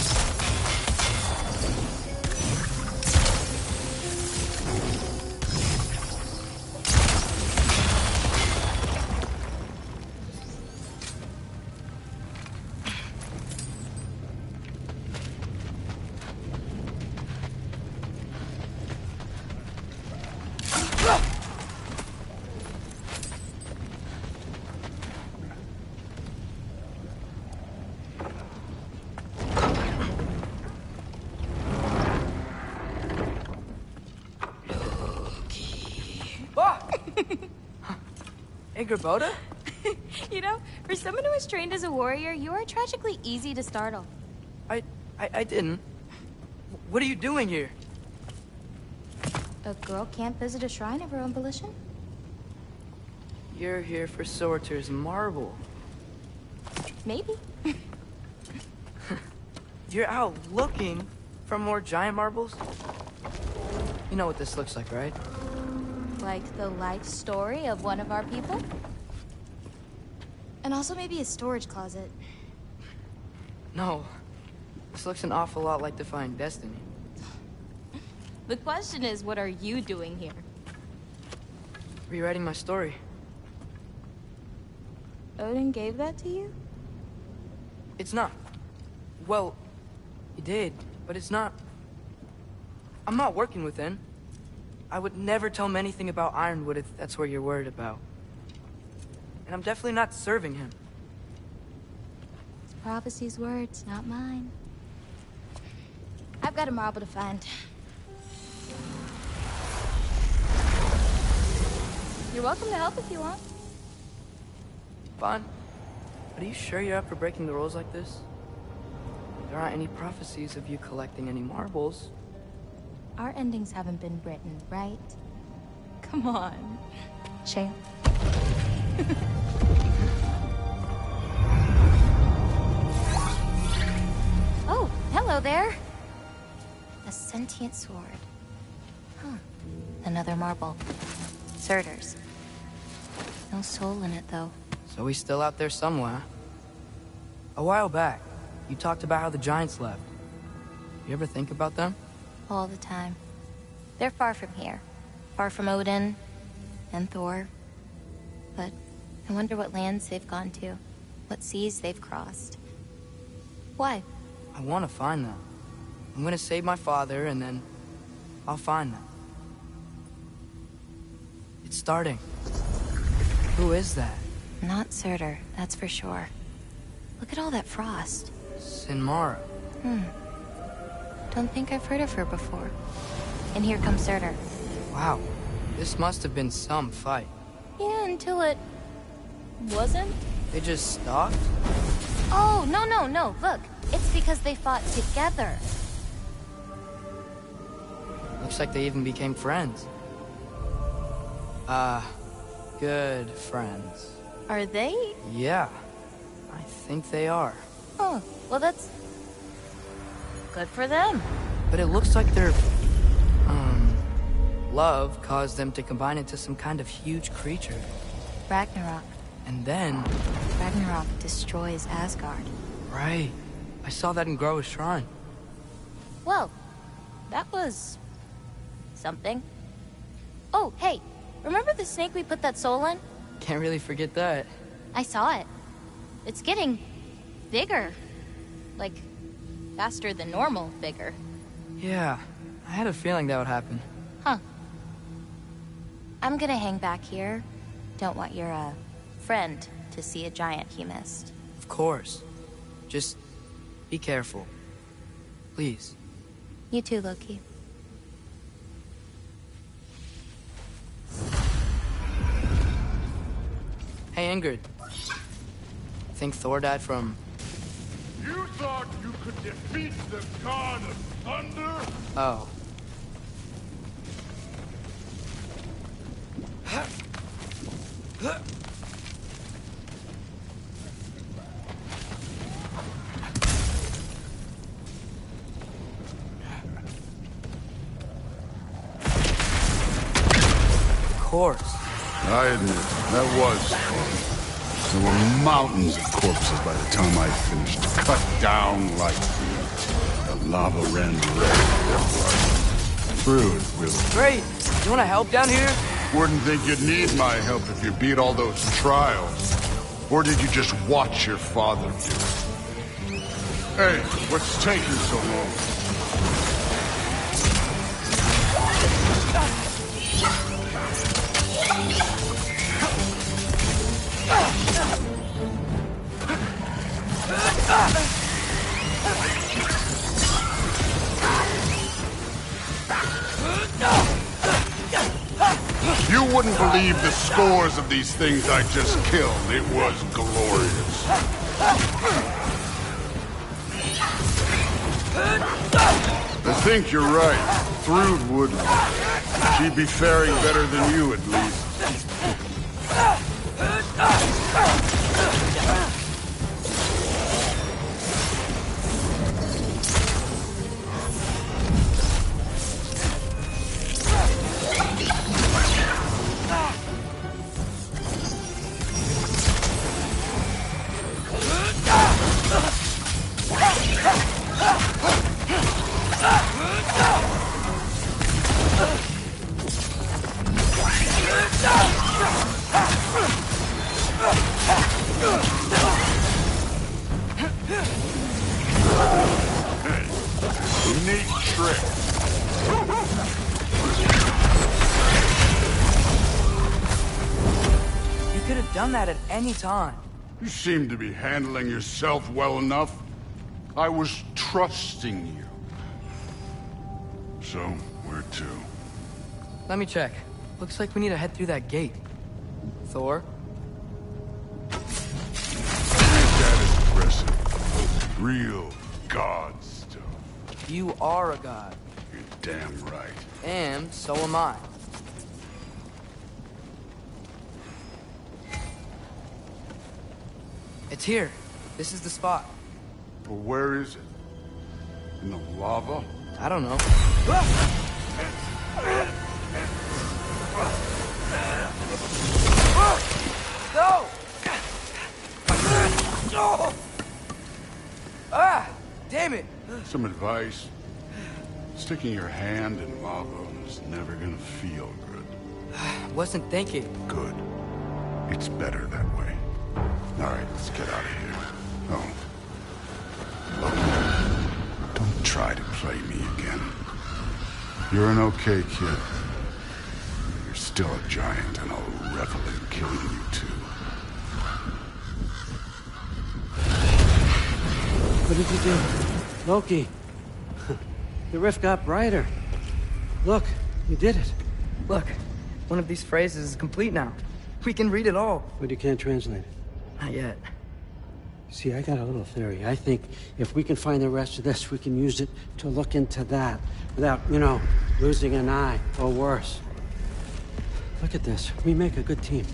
Boda? You know, for someone who was trained as a warrior, you are tragically easy to startle. I didn't. What are you doing here? A girl can't visit a shrine of her own volition? You're here for Surtur's marble. Maybe. You're out looking for more giant marbles? You know what this looks like, right? Like the life story of one of our people? And also maybe a storage closet. No. This looks an awful lot like Defying Destiny. The question is, what are you doing here? rewriting my story. Odin gave that to you? It's not. Well, he did, but it's not. I'm not working with him. I would never tell him anything about Ironwood if that's what you're worried about. And I'm definitely not serving him. It's prophecy's words, not mine. I've got a marble to find. You're welcome to help if you want. Fine. But are you sure you're up for breaking the rules like this? There aren't any prophecies of you collecting any marbles. Our endings haven't been written, right? Come on, champ. Oh, hello there. A sentient sword. Huh. Another marble. Surtur's. No soul in it, though. So he's still out there somewhere. A while back, you talked about how the giants left. You ever think about them? All the time. They're far from here. Far from Odin and Thor. But I wonder what lands they've gone to. What seas they've crossed. Why? I want to find them. I'm gonna save my father, and then I'll find them. It's starting. Who is that? Not Surtur, that's for sure. Look at all that frost. Sinmara. Don't think I've heard of her before. And here comes Surtur. Wow. This must have been some fight. Yeah, until it... wasn't? They just stopped? Oh, no. Look, it's because they fought together. Looks like they even became friends. Good friends. Are they? Yeah, I think they are. Oh, well that's... good for them. But it looks like their, love caused them to combine into some kind of huge creature. Ragnarok. And then... Ragnarok destroys Asgard. Right. I saw that in Groa's shrine. Well, that was... something. Oh, hey, remember the snake we put that soul in? Can't really forget that. I saw it. It's getting... bigger. Like, faster than normal bigger. Yeah, I had a feeling that would happen. Huh. I'm gonna hang back here. Don't want your, friend to see a giant he missed. Of course. Just be careful. Please. You too, Loki. Hey, Ingrid. Think Thor died from... You thought you could defeat the god of thunder? Oh. Of course. I admit, that was fun. There were mountains of corpses by the time I finished. Cut down like the lava ran red with their blood. Through it, really. Great. You want to help down here? Wouldn't think you'd need my help if you beat all those trials. Or did you just watch your father do it? Hey, what's taking so long? You wouldn't believe the scores of these things I just killed. It was glorious. I think you're right. Thrud wouldn't. She'd be faring better than you, at least. done that at any time. You seem to be handling yourself well enough. I was trusting you. So, where to? Let me check. Looks like we need to head through that gate. Thor? That is impressive. Real god stuff. You are a god. You're damn right. And so am I. It's here. This is the spot. Well, where is it? In the lava? I don't know. No! Ah! Damn it! Some advice. Sticking your hand in lava is never gonna feel good. Wasn't thinking. Good. It's better that way. All right, let's get out of here. Oh. Look, don't try to play me again. You're an okay kid. You're still a giant, and I'll revel in killing you too. What did you do? Loki. The rift got brighter. Look, you did it. Look, one of these phrases is complete now. We can read it all. But you can't translate it. Not yet. See, I got a little theory. I think if we can find the rest of this, we can use it to look into that without, losing an eye or worse. Look at this. We make a good team.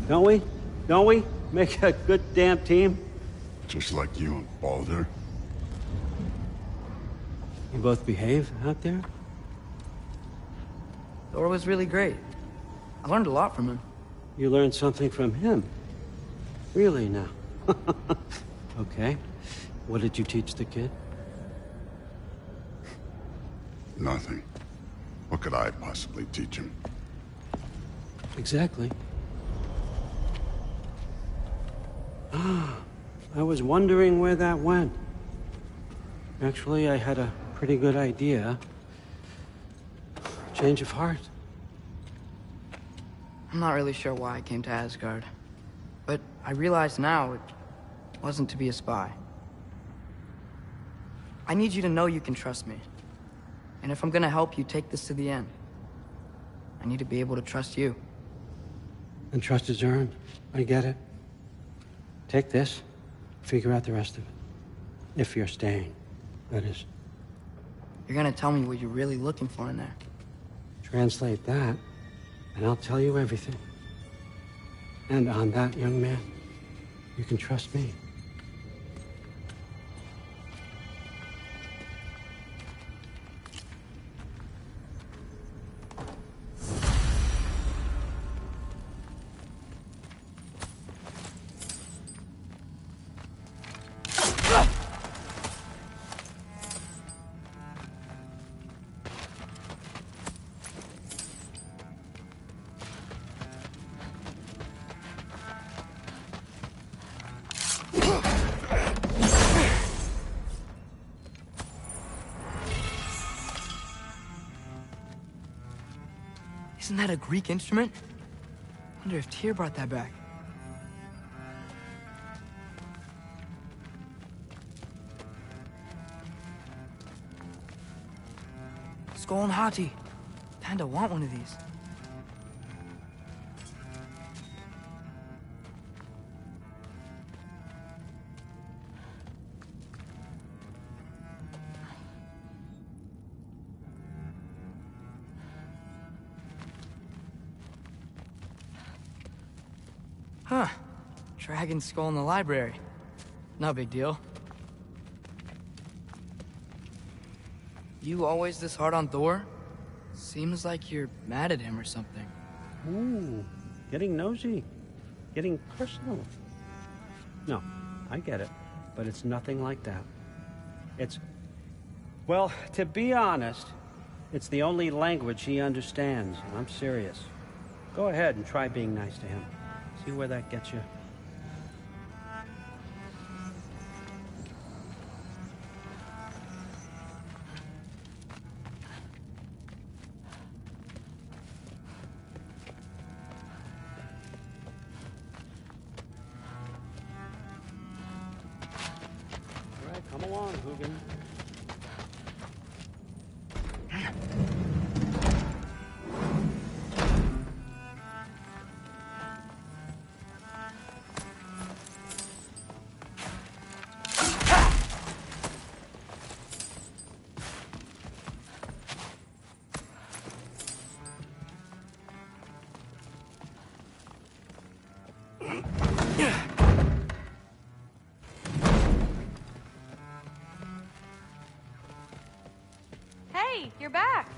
Don't we? Don't we? Make a good damn team? Just like you and Baldur. You both behave out there? Thor was really great. I learned a lot from him. You learned something from him? Really now? Okay. What did you teach the kid? Nothing. What could I possibly teach him? Exactly. I was wondering where that went. Actually, I had a pretty good idea. Change of heart. I'm not really sure why I came to Asgard. But I realize now it wasn't to be a spy. I need you to know you can trust me. And if I'm gonna help you take this to the end, I need to be able to trust you. And trust is earned. I get it. Take this, figure out the rest of it. If you're staying, that is. You're gonna tell me what you're really looking for in there. Translate that, and I'll tell you everything. And on that, young man, you can trust me. Isn't that a Greek instrument? Wonder if Tyr brought that back. Skull and Hati. Kinda want one of these. Huh. Dragon skull in the library. No big deal. You always this hard on Thor? Seems like you're mad at him or something. Ooh, getting nosy. Getting personal. No, I get it. But it's nothing like that. It's... Well, to be honest, it's the only language he understands. And I'm serious. Go ahead and try being nice to him. See where that gets you. on, Hugin. Hey, you're back.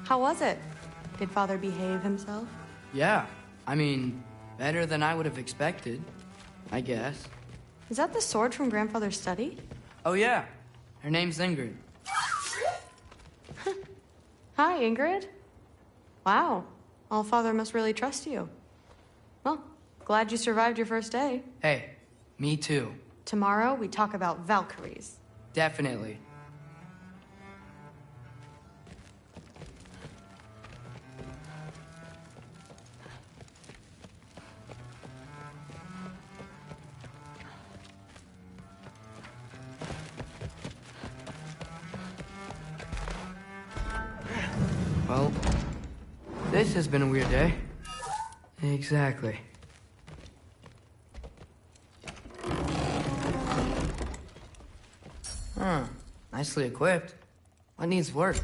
How was it? Did Father behave himself? Yeah, I mean, better than I would have expected, I guess. Is that the sword from Grandfather's study? Oh yeah, her name's Ingrid. Hi, Ingrid. Wow, Allfather must really trust you. Well, glad you survived your first day. Hey, me too. Tomorrow, we talk about Valkyries. Definitely. Well, this has been a weird day. Exactly. Huh. Nicely equipped. What needs work?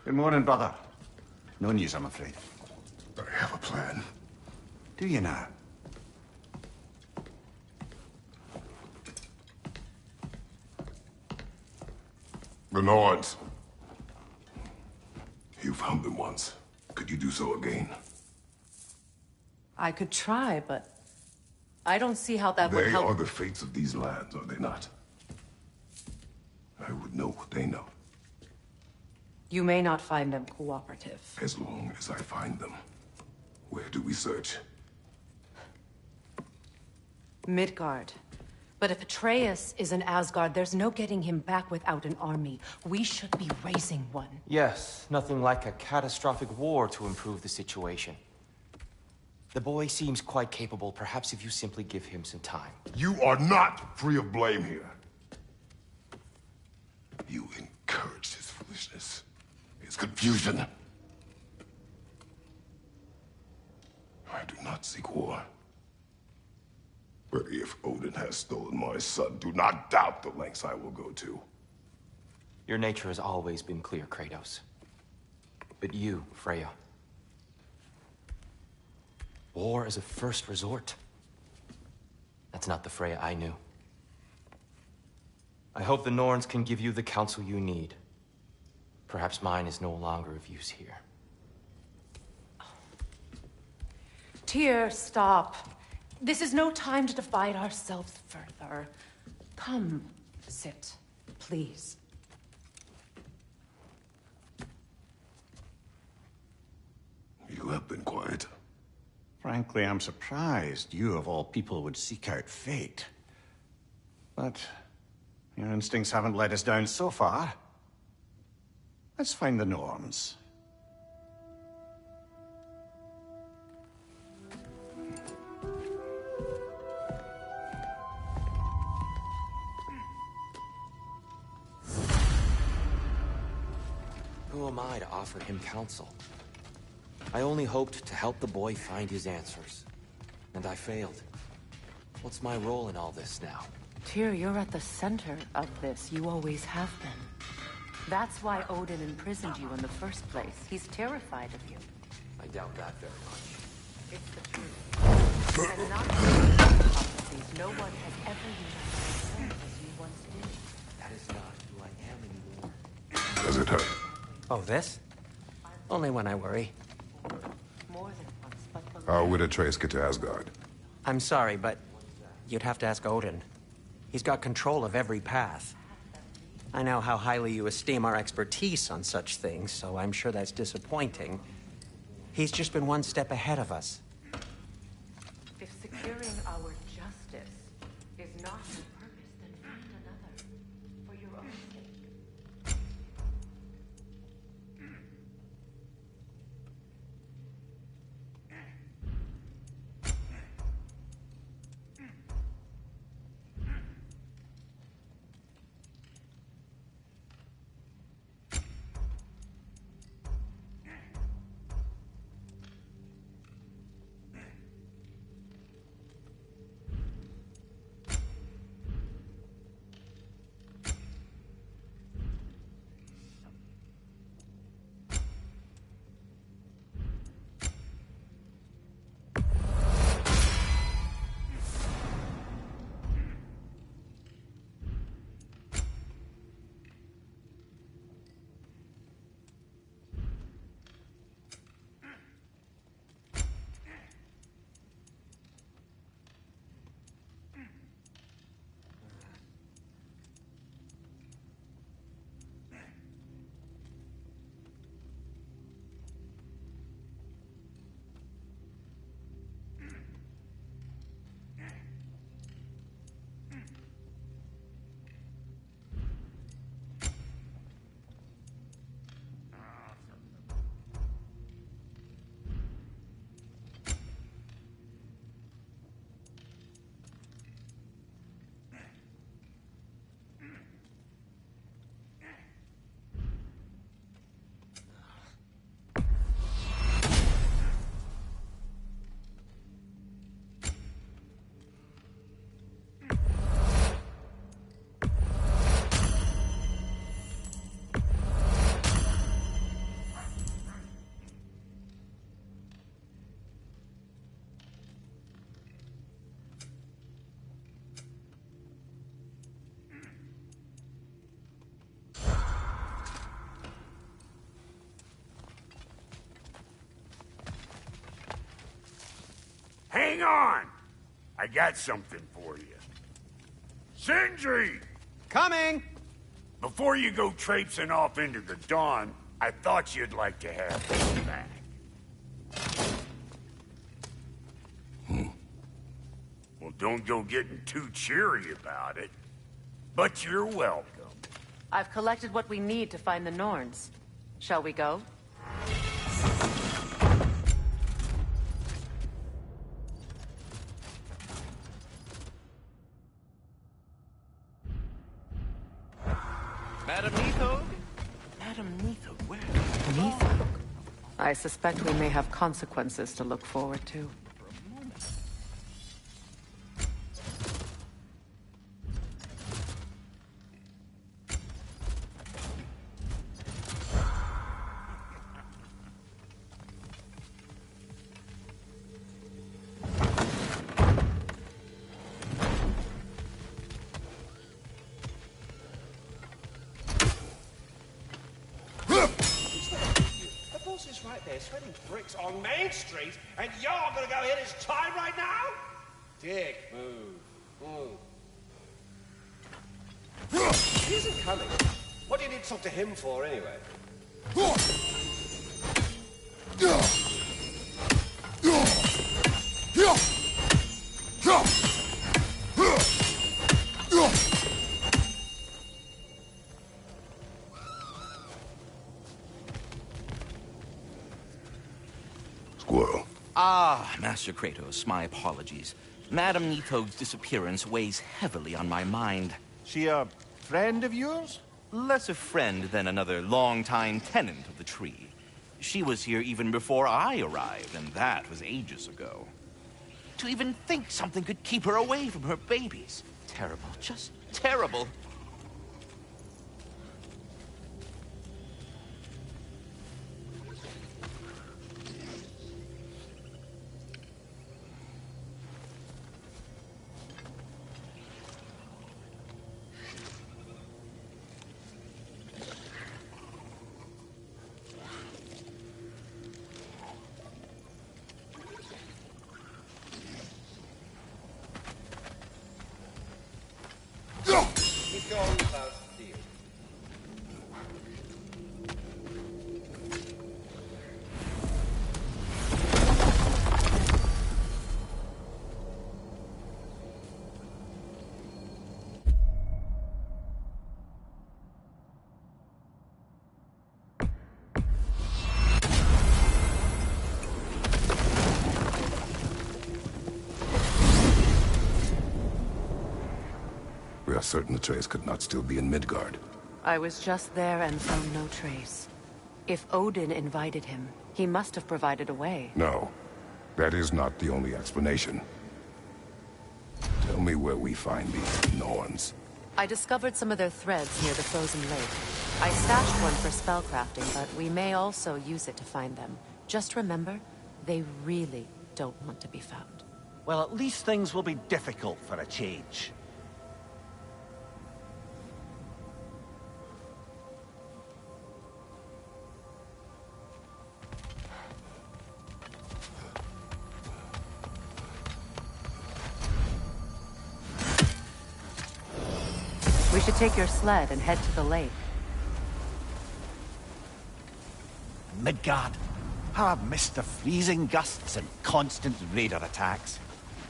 Good morning, brother. No news, I'm afraid. I have a plan. Do you now? The Norns. You found them once. Could you do so again? I could try, but I don't see how that would They help. are the fates of these lands, are they not? I would know what they know. You may not find them cooperative. As long as I find them. Where do we search? Midgard. But if Atreus is in Asgard, there's no getting him back without an army. We should be raising one. Yes, nothing like a catastrophic war to improve the situation. The boy seems quite capable. Perhaps if you simply give him some time. You are not free of blame here. You encouraged his foolishness, his confusion. I do not seek war. But if Odin has stolen my son, do not doubt the lengths I will go to. Your nature has always been clear, Kratos. But you, Freya. War is a first resort. That's not the Freya I knew. I hope the Norns can give you the counsel you need. Perhaps mine is no longer of use here. Tyr, stop. This is no time to divide ourselves further. Come, sit, please. You have been quiet. Frankly, I'm surprised you, of all people, would seek out fate. But your instincts haven't let us down so far. Let's find the Norns. Who am I to offer him counsel? I only hoped to help the boy find his answers. And I failed. What's my role in all this now? Tyr, you're at the center of this. You always have been. That's why Odin imprisoned you in the first place. He's terrified of you. I doubt that very much. It's the truth. And not hypotheses. No one has ever united themselves as you once did. That is not who I am anymore. Does it hurt? Oh, this? Only when I worry. More than once, but How would Atreus get to Asgard? I'm sorry, but you'd have to ask Odin. He's got control of every path. I know how highly you esteem our expertise on such things, so I'm sure that's disappointing. He's just been one step ahead of us. if securing our justice is not your purpose, then find another for your own sake. Hang on! I got something for you. Sindri! Coming! Before you go traipsing off into the dawn, I thought you'd like to have this back. Well, don't go getting too cheery about it. But you're welcome. I've collected what we need to find the Norns. Shall we go? Madam Neathog? Madam Neathog, where? Neathog. I suspect we may have consequences to look forward to. selling bricks on Main Street, and you're gonna go hit his time right now? Dick move. He isn't coming. What do you need to talk to him for, anyway? Squirrel. Ah, Master Kratos, my apologies. Madame Nitho's disappearance weighs heavily on my mind. She a friend of yours? Less a friend than another longtime tenant of the tree. She was here even before I arrived, and that was ages ago. To even think something could keep her away from her babies. Terrible, just terrible. He's gone without steel. We are certain the trace could not still be in Midgard. I was just there and found no trace. If Odin invited him, he must have provided a way. No, that is not the only explanation. Tell me where we find these Norns. I discovered some of their threads near the frozen lake. I stashed one for spellcrafting, but we may also use it to find them. Just remember, they really don't want to be found. Well, at least things will be difficult for a change. We should take your sled and head to the lake. Midgard. How I've missed the freezing gusts and constant raider attacks.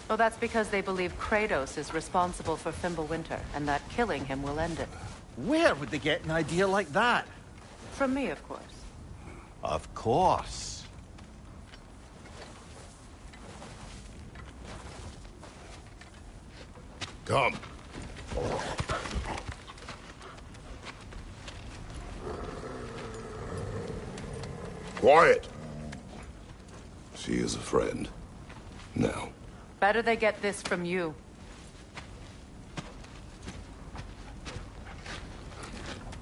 Well, that's because they believe Kratos is responsible for Fimbulwinter, and that killing him will end it. Where would they get an idea like that? From me, of course. Of course. Come. Quiet. She is a friend. Now. Better they get this from you.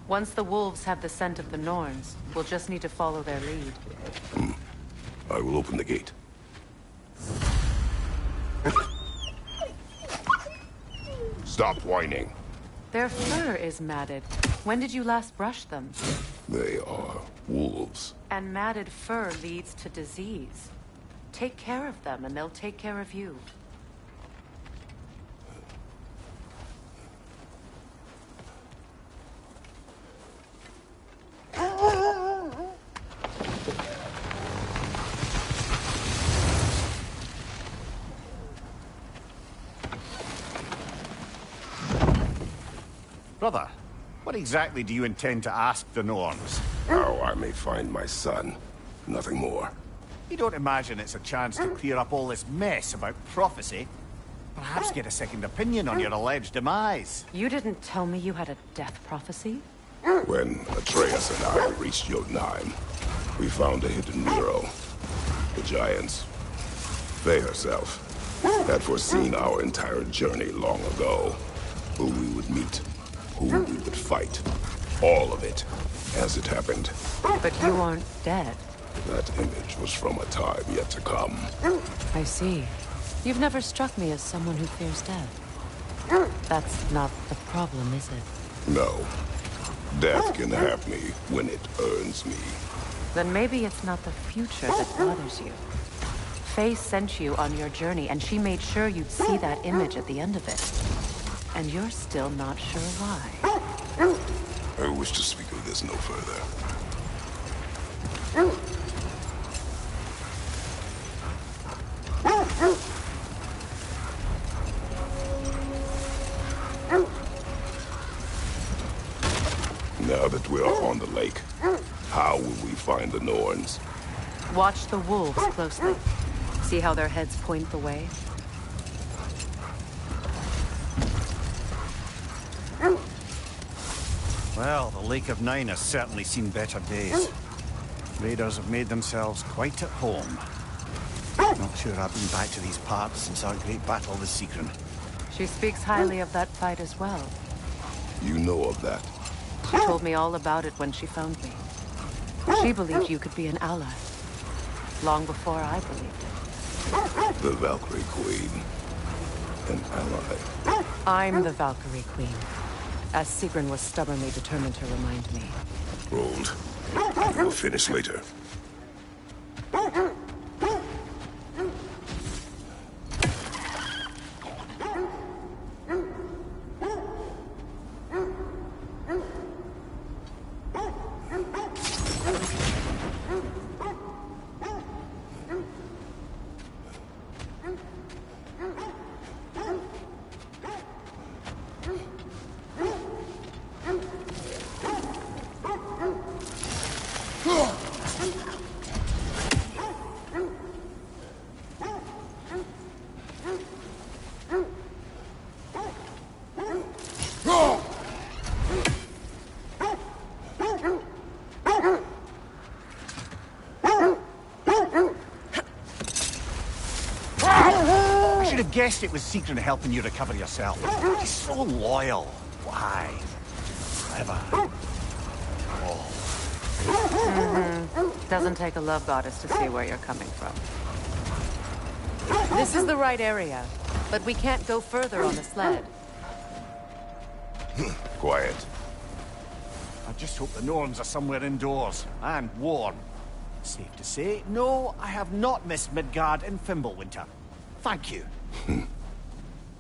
Once the wolves have the scent of the Norns, we'll just need to follow their lead. I will open the gate. Stop whining. Their fur is matted. When did you last brush them? They are wolves. And matted fur leads to disease. Take care of them, and they'll take care of you. Brother, what exactly do you intend to ask the Norns? How I may find my son. Nothing more. You don't imagine it's a chance to clear up all this mess about prophecy? Perhaps get a second opinion on your alleged demise. You didn't tell me you had a death prophecy? When Atreus and I reached Jotunheim, we found a hidden mural. The giants, they herself, had foreseen our entire journey long ago. Who we would meet, who we would fight. All of it, as it happened. But you aren't dead. That image was from a time yet to come. I see. You've never struck me as someone who fears death. That's not the problem, is it? No. Death can have me when it earns me. Then maybe it's not the future that bothers you. Faye sent you on your journey, and she made sure you'd see that image at the end of it. And you're still not sure why. I wish to speak of this no further. Now that we are on the lake, how will we find the Norns? Watch the wolves closely. See how their heads point the way? Well, the Lake of Nine has certainly seen better days. Raiders have made themselves quite at home. Not sure I've been back to these parts since our great battle with Secret. She speaks highly of that fight as well. You know of that? She told me all about it when she found me. She believed you could be an ally. Long before I believed it. The Valkyrie Queen. An ally. I'm the Valkyrie Queen. As Sigrun was stubbornly determined to remind me. Rolled. We'll finish later. Guessed it was Secret helping you recover yourself. He's so loyal. Why? Forever. Oh. Doesn't take a love goddess to see where you're coming from. This is the right area, but we can't go further on the sled. Quiet. I just hope the Norns are somewhere indoors and warm. Safe to say, no, I have not missed Midgard in Fimbulwinter. Thank you.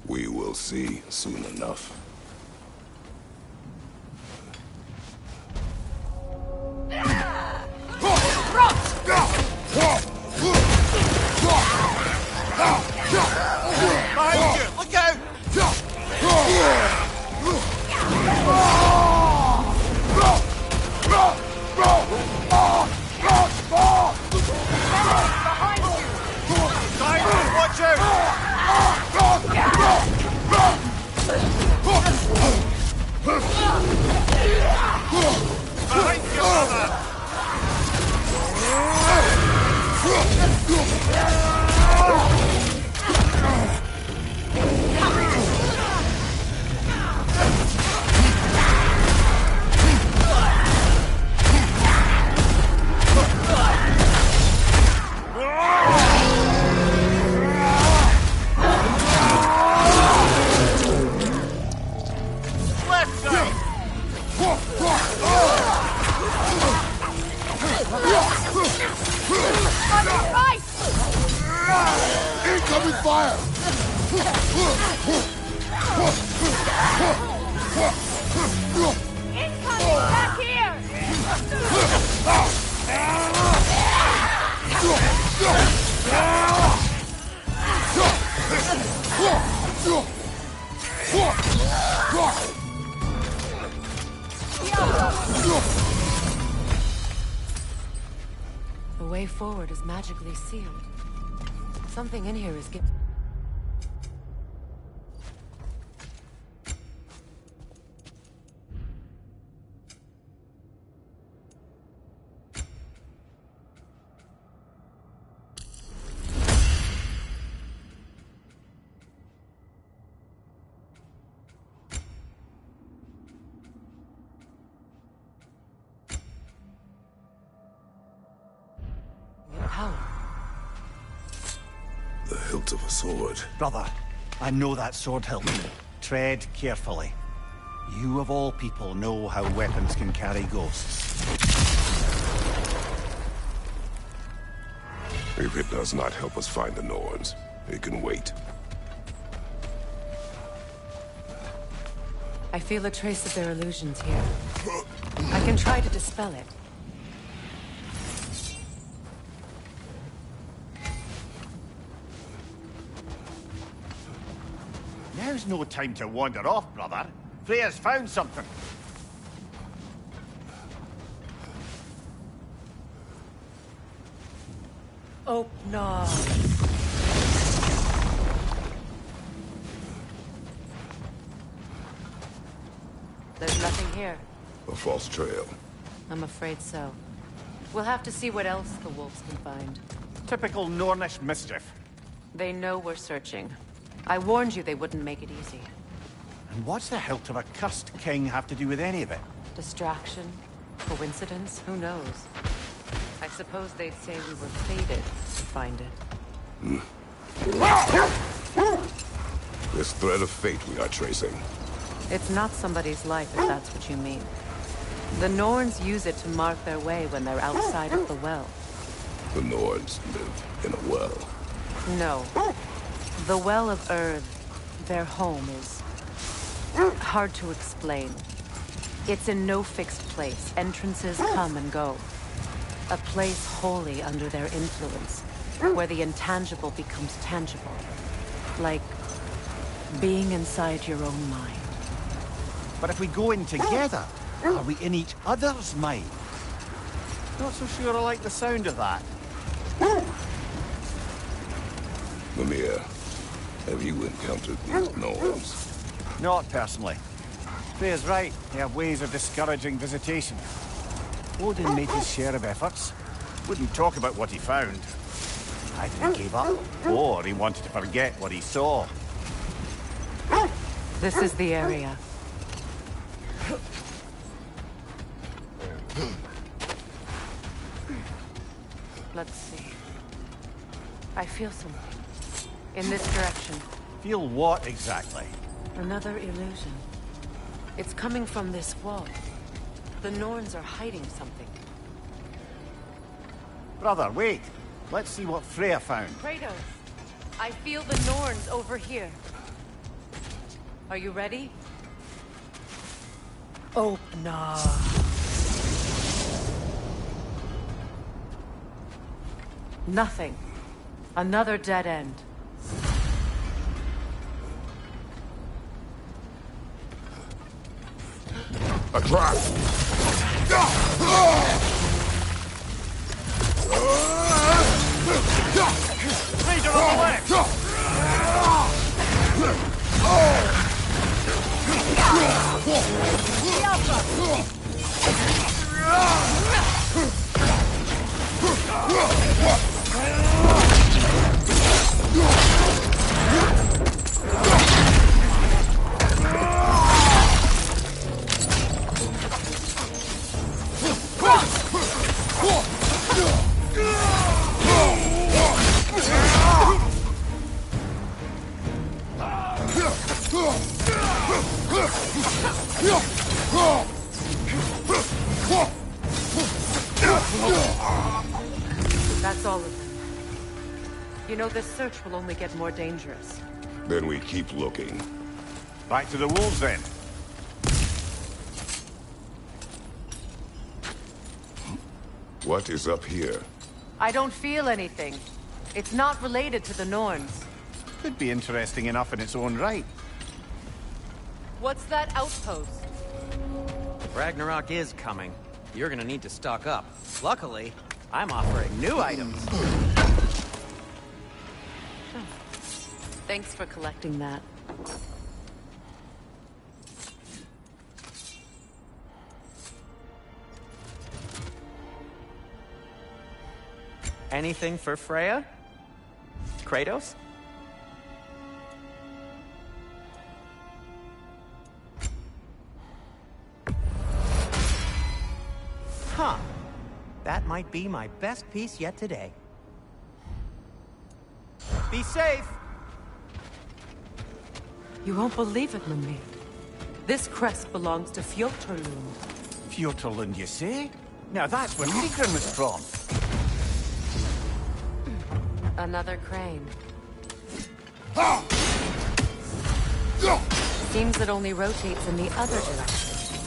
We will see soon enough. Behind you! Look out! Watch out! Incoming fire! Incoming back here! The way forward is magically sealed. Something in here is getting... power. The hilt of a sword. Brother, I know that sword hilt. Tread carefully. You of all people know how weapons can carry ghosts. If it does not help us find the Norns, it can wait. I feel a trace of their illusions here. I can try to dispel it. Now's no time to wander off, brother. Freya's found something. Oh, no. There's nothing here. A false trail. I'm afraid so. We'll have to see what else the wolves can find. Typical Nornish mischief. They know we're searching. I warned you they wouldn't make it easy. And what's the hilt of a cursed king have to do with any of it? Distraction? Coincidence? Who knows? I suppose they'd say we were fated to find it. This thread of fate we are tracing. It's not somebody's life, if that's what you mean. The Norns use it to mark their way when they're outside of the well. The Norns live in a well. No. The Well of Earth, their home, is hard to explain. It's in no fixed place. Entrances come and go. A place wholly under their influence, where the intangible becomes tangible. Like being inside your own mind. But if we go in together, are we in each other's mind? Not so sure I like the sound of that. Mimir, have you encountered these Norns? Not personally. Freya's right. They have ways of discouraging visitation. Odin made his share of efforts. Wouldn't talk about what he found. Either he gave up, or he wanted to forget what he saw. This is the area. Let's see. I feel something. In this direction. Feel what exactly? Another illusion. It's coming from this wall. The Norns are hiding something. Brother, wait. Let's see what Freya found. Kratos, I feel the Norns over here. Are you ready? Oh, no. Nothing. Another dead end. A trap! Raider on the left! That's all of them. You know, this search will only get more dangerous. Then we keep looking. Back to the wolves, then. What is up here? I don't feel anything. It's not related to the Norns. Could be interesting enough in its own right. What's that outpost? Ragnarok is coming. You're gonna need to stock up. Luckily, I'm offering new items. Thanks for collecting that. Anything for Freya? Kratos? Huh. That might be my best piece yet today. Be safe! You won't believe it, Mimir. This crest belongs to Fjotorlund. Fjotorlund, you say? Now that's where Sigrun was from. Another crane. Seems it only rotates in the other direction.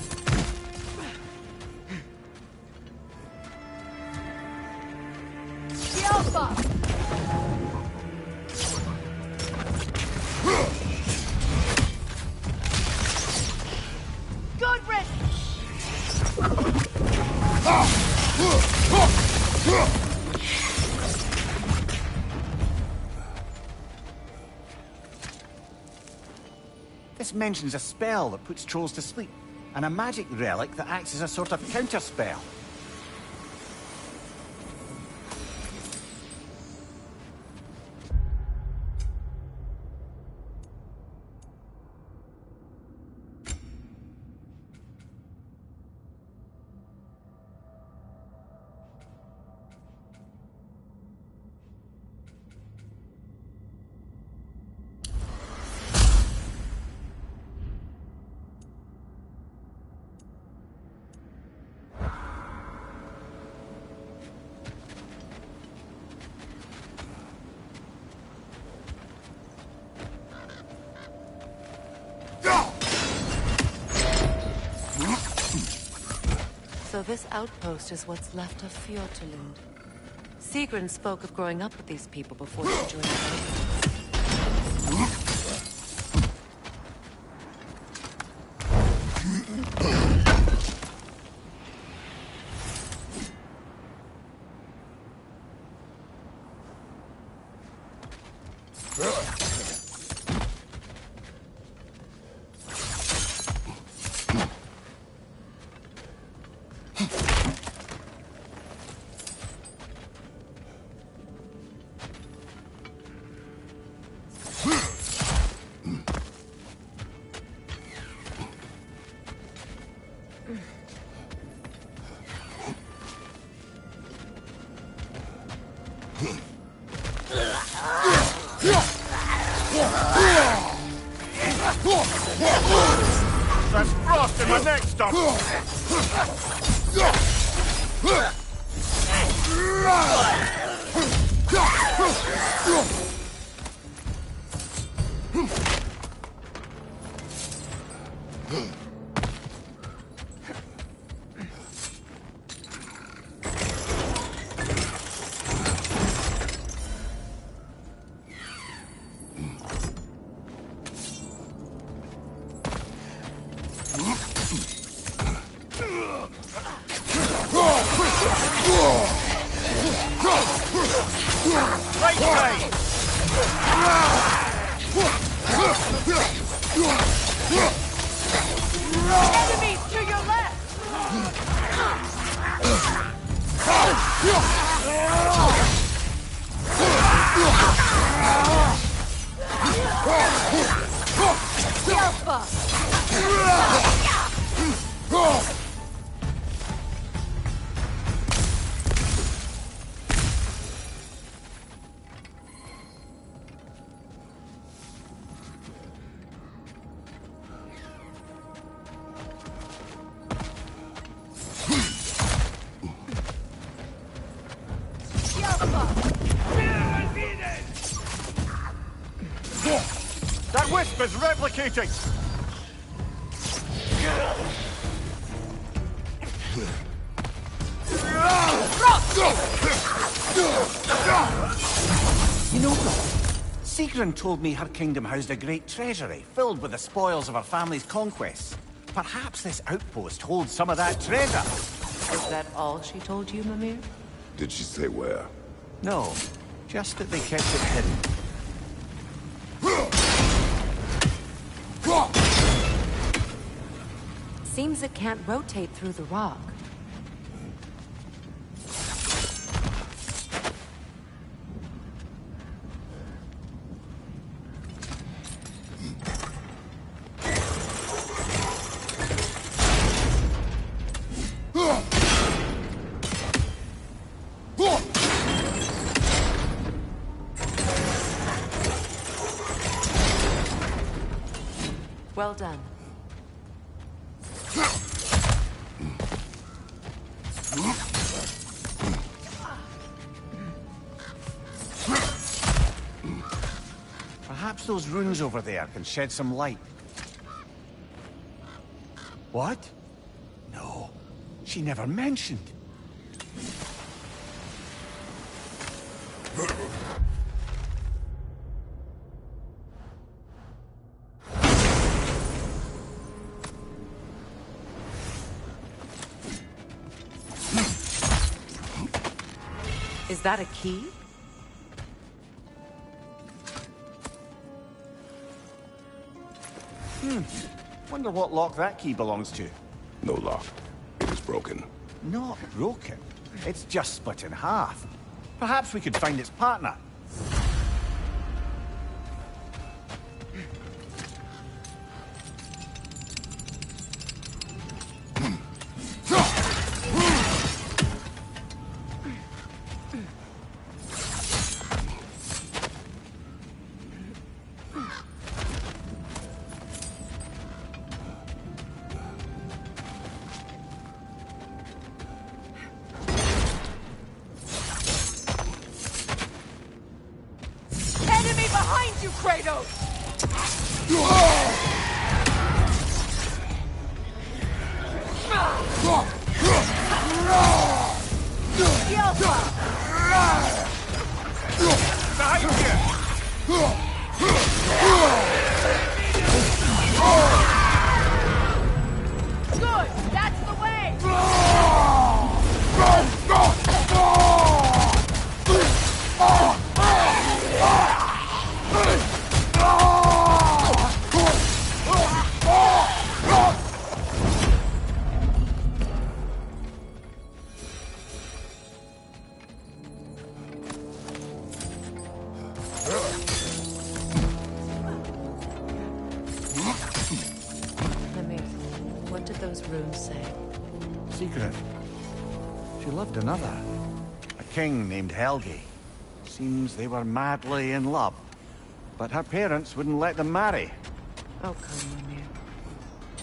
The Alpha! Good This mentions a spell that puts trolls to sleep, and a magic relic that acts as a sort of counterspell. So this outpost is what's left of Fjortulund. Sigrun spoke of growing up with these people before she joined the That's frost in my neck stump! Enemies to your left! The Alpha! That wisp is replicating! You know, Sigrun told me her kingdom housed a great treasury, filled with the spoils of her family's conquests. Perhaps this outpost holds some of that treasure. Is that all she told you, Mimir? Did she say where? No, just that they kept it hidden. Seems it can't rotate through the rock. Well done. those runes over there can shed some light. What? No, she never mentioned. Is that a key? Wonder what lock that key belongs to. No lock. It is broken. Not broken. It's just split in half. Perhaps we could find its partner. Enemy behind you, Kratos! Good! That's the way! Lemire, what did those runes say? Secret. She loved another. A king named Helgi. Seems they were madly in love. But her parents wouldn't let them marry. Oh, come, Lemire.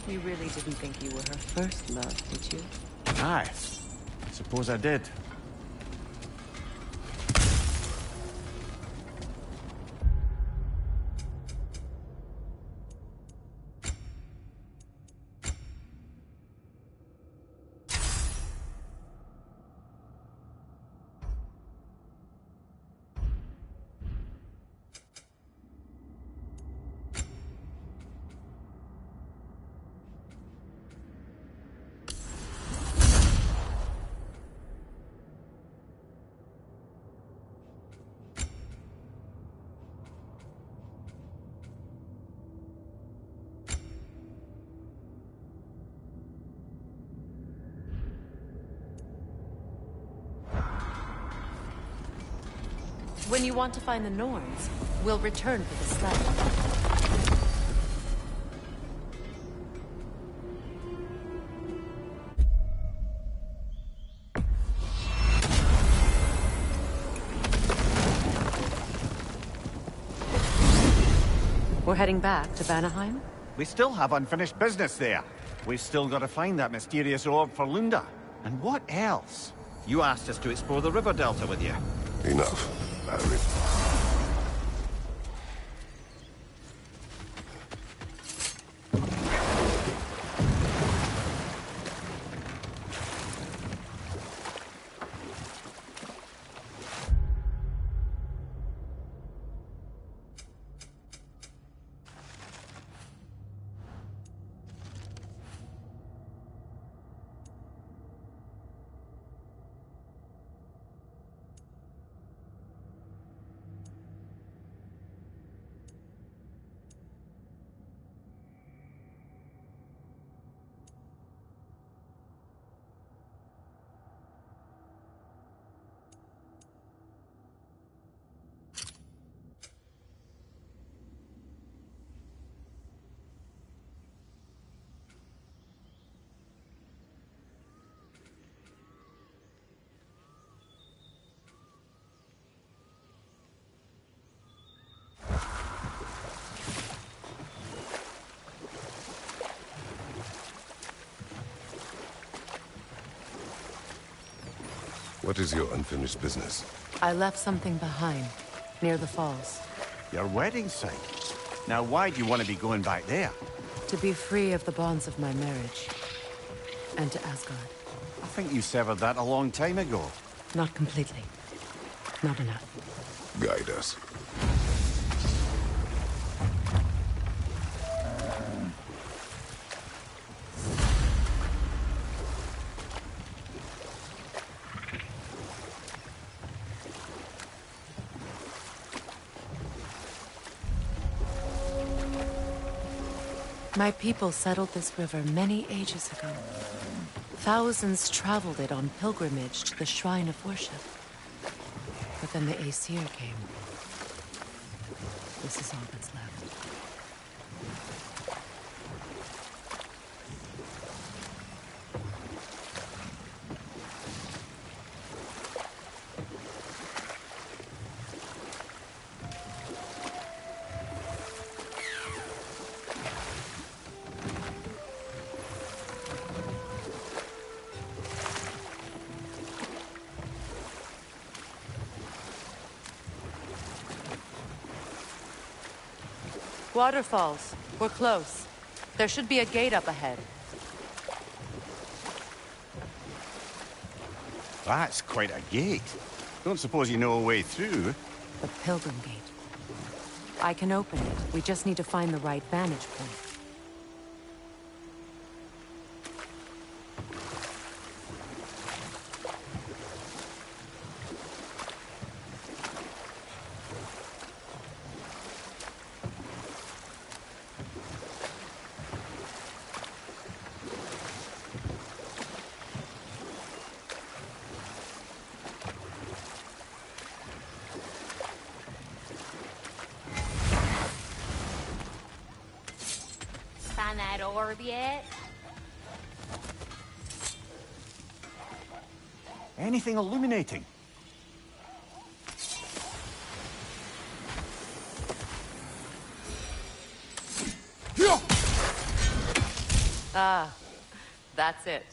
You really didn't think you were her first love, did you? Aye. Suppose I did. When you want to find the Norns, we'll return for the sled. We're heading back to Vanaheim? We still have unfinished business there. We've still got to find that mysterious orb for Lunda. And what else? You asked us to explore the river delta with you. Enough. What is your unfinished business? I left something behind, near the falls. Your wedding site? Now, why do you want to be going back there? To be free of the bonds of my marriage. And to Asgard. I think you severed that a long time ago. Not completely. Not enough. Guide us. My people settled this river many ages ago. Thousands traveled it on pilgrimage to the shrine of worship. But then the Aesir came. This is all that's left. Waterfalls. We're close. There should be a gate up ahead. That's quite a gate. Don't suppose you know a way through? The Pilgrim Gate. I can open it. We just need to find the right vantage point. Find that orb yet? Anything illuminating? Ah, that's it.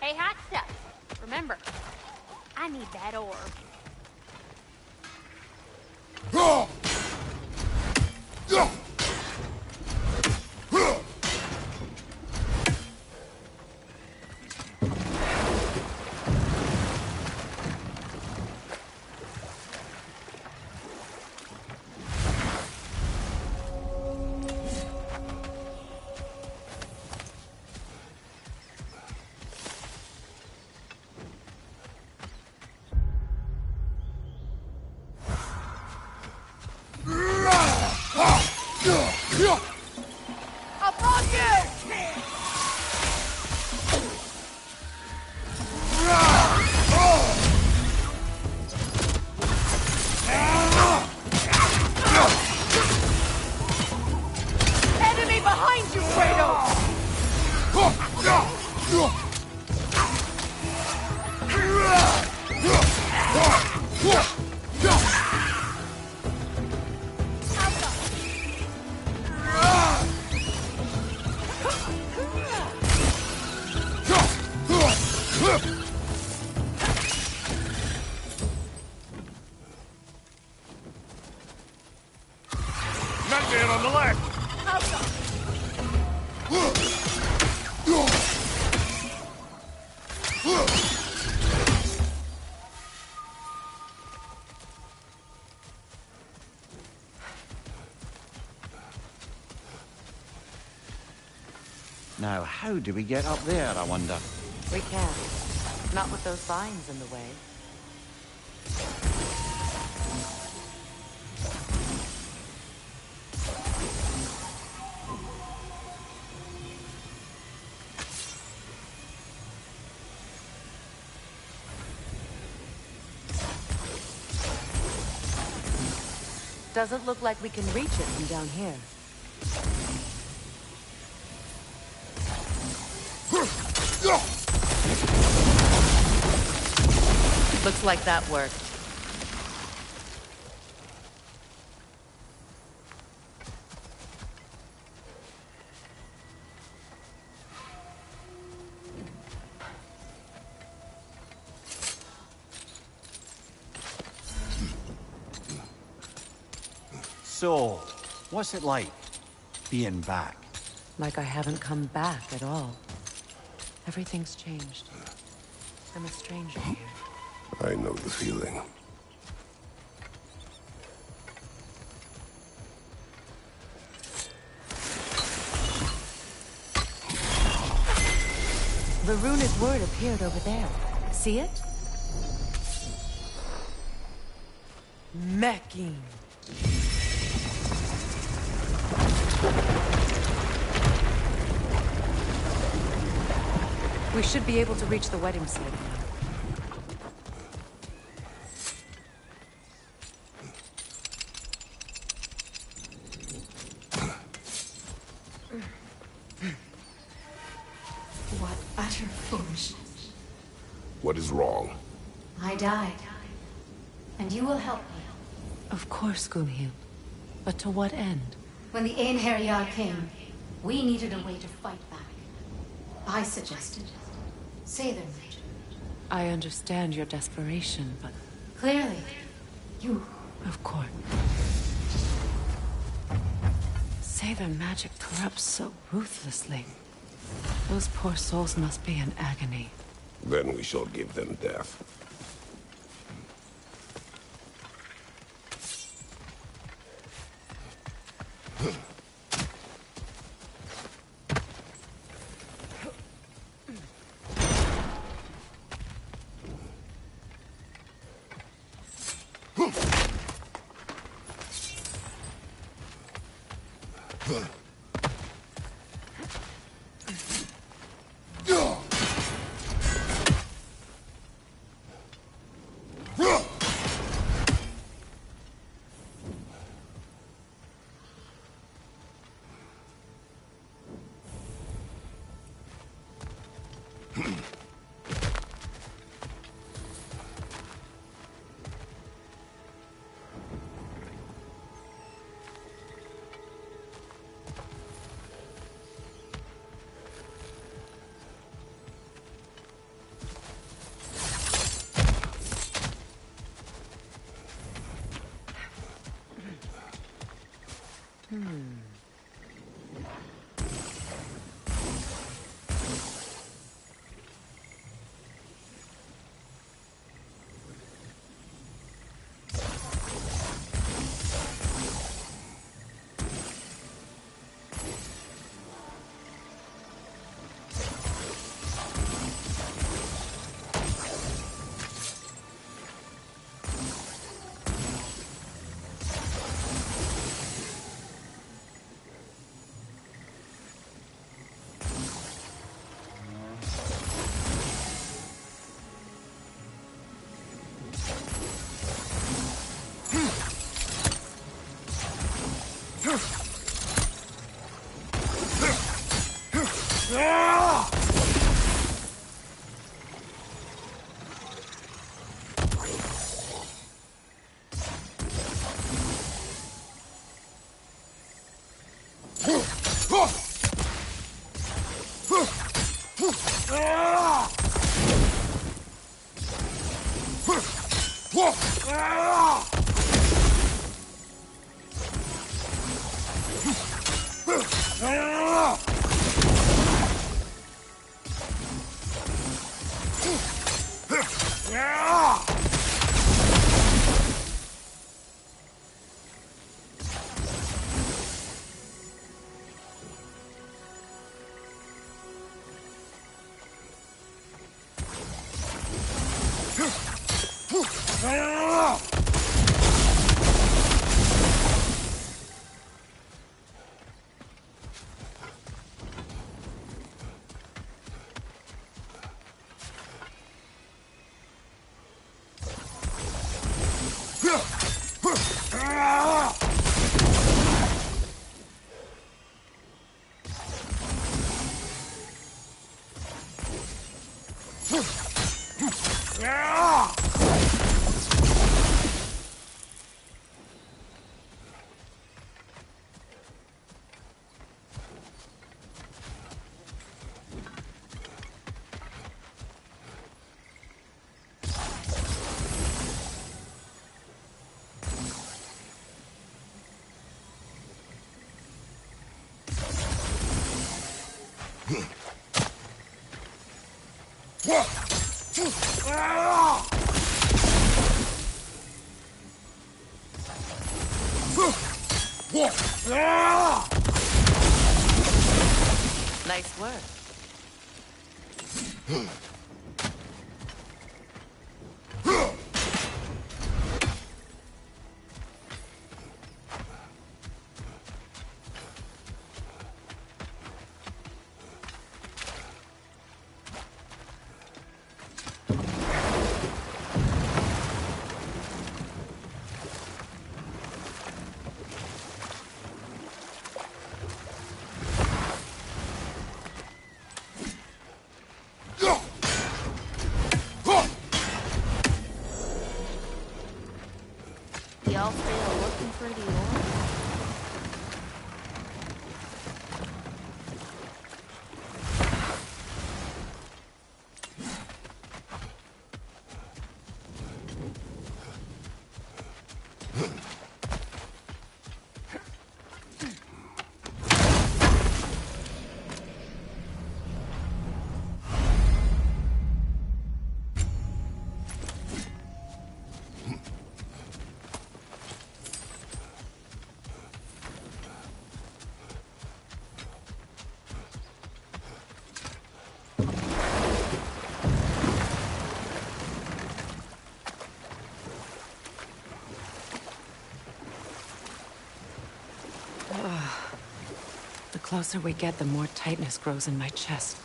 Hey, hot stuff. Remember, I need that orb. Man on the left! Now, how do we get up there, I wonder? We can't. Not with those vines in the way. Doesn't look like we can reach it from down here. Looks like that worked. So, what's it like, being back? Like I haven't come back at all. Everything's changed. I'm a stranger here. I know the feeling. The runic word appeared over there. See it? Mecking. We should be able to reach the wedding site now. What utter foolishness. What is wrong? I died. And you will help me. Of course, Gunhild. But to what end? When the Einherjar came, we needed a way to fight back. I suggested Say their magic. I understand your desperation, but... Clearly, you... Of course. Say their magic corrupts so ruthlessly. Those poor souls must be in agony. Then we shall give them death. Nice work. Y'all still looking for the ore? The closer we get, the more tightness grows in my chest.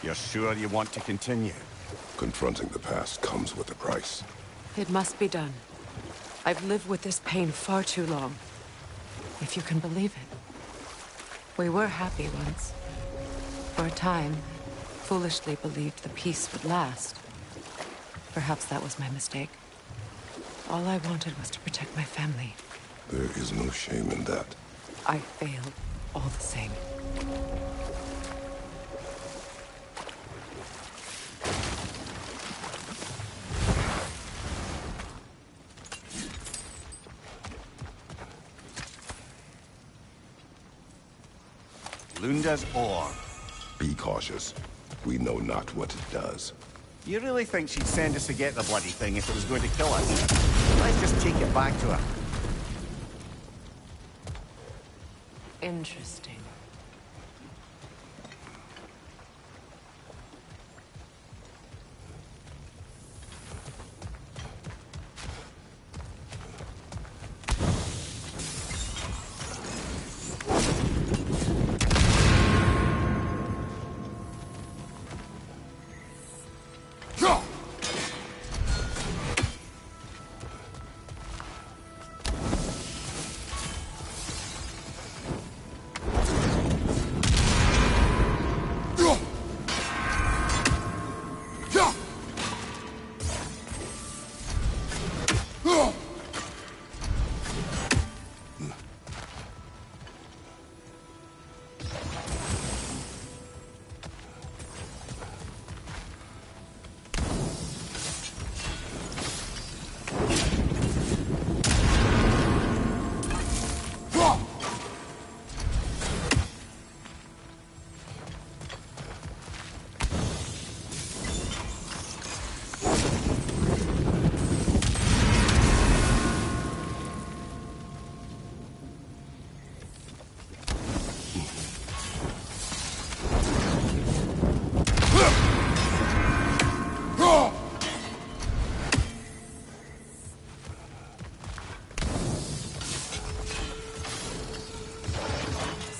You're sure you want to continue? Confronting the past comes with a price. It must be done. I've lived with this pain far too long. If you can believe it. We were happy once. For a time, foolishly believed the peace would last. Perhaps that was my mistake. All I wanted was to protect my family. There is no shame in that. I failed, all the same. Lunda's ore. Be cautious. We know not what it does. You really think she'd send us to get the bloody thing if it was going to kill us? Let's just take it back to her. Interesting.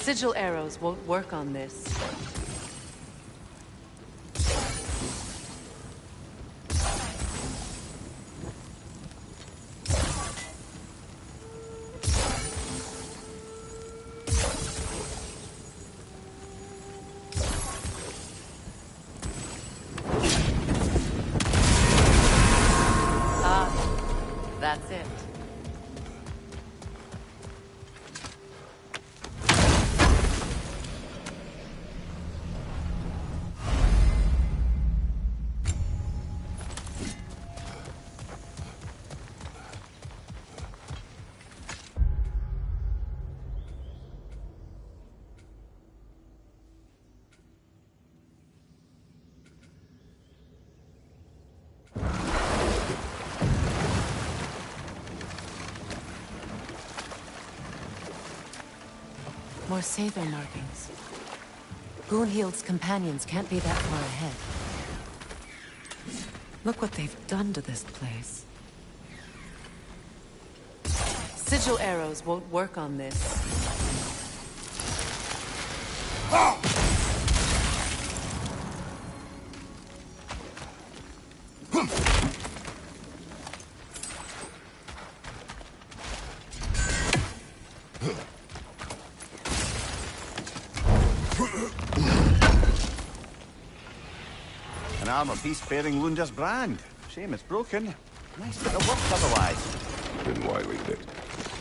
Sigil arrows won't work on this. That's it. More Sather markings. Gunhild's companions can't be that far ahead. Look what they've done to this place. Sigil arrows won't work on this. An armor piece bearing Lunda's brand. Shame it's broken. Nice bit of work otherwise. Then why leave it?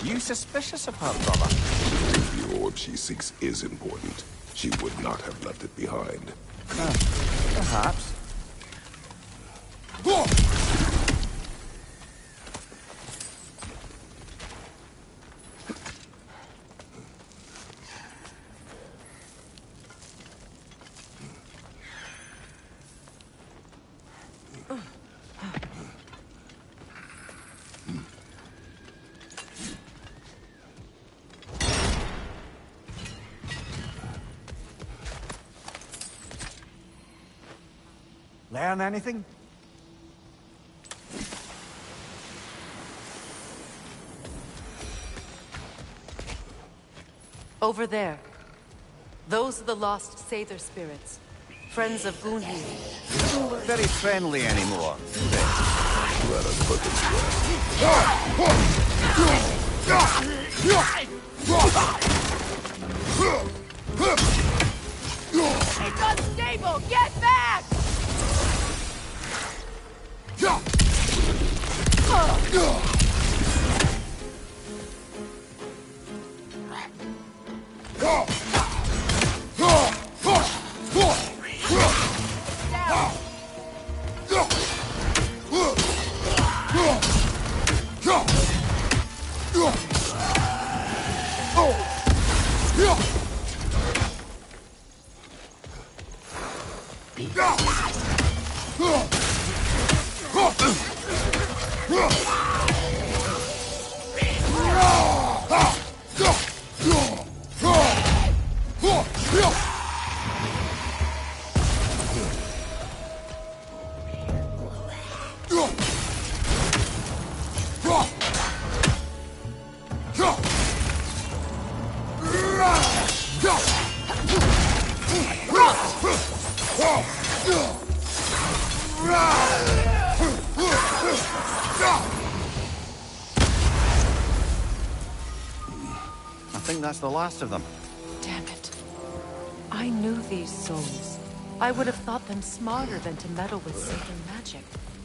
You suspicious of her, brother? If the orb she seeks is important, she would not have left it behind. Perhaps. Learn anything? Over there. Those are the lost Sather spirits. Friends of Gunhild. They don't look very friendly anymore, do they? Let us put them It's unstable! Get back! I think that's the last of them. Damn it. I knew these souls. I would have thought them smarter than to meddle with Sather magic.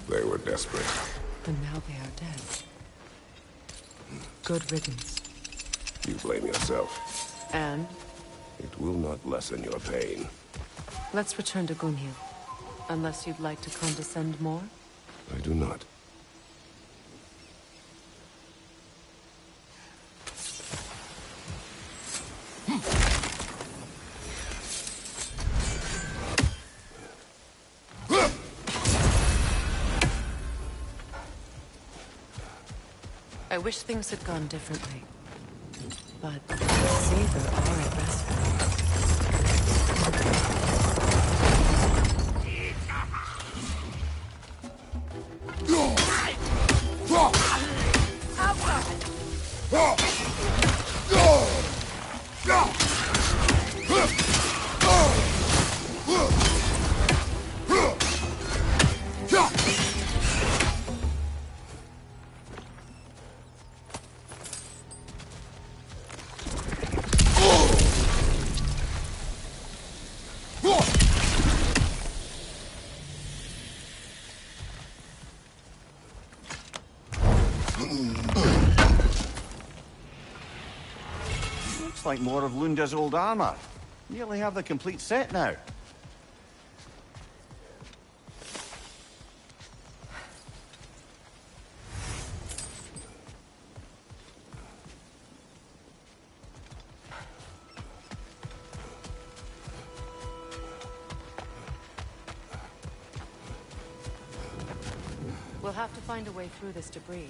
They were desperate. And now they are dead. Good riddance. You blame yourself. And? It will not lessen your pain. Let's return to Gunhild. Unless you'd like to condescend more? I do not. I wish things had gone differently. But Sather are our best friends. Looks like more of Lunda's old armor. Nearly have the complete set now. We'll have to find a way through this debris.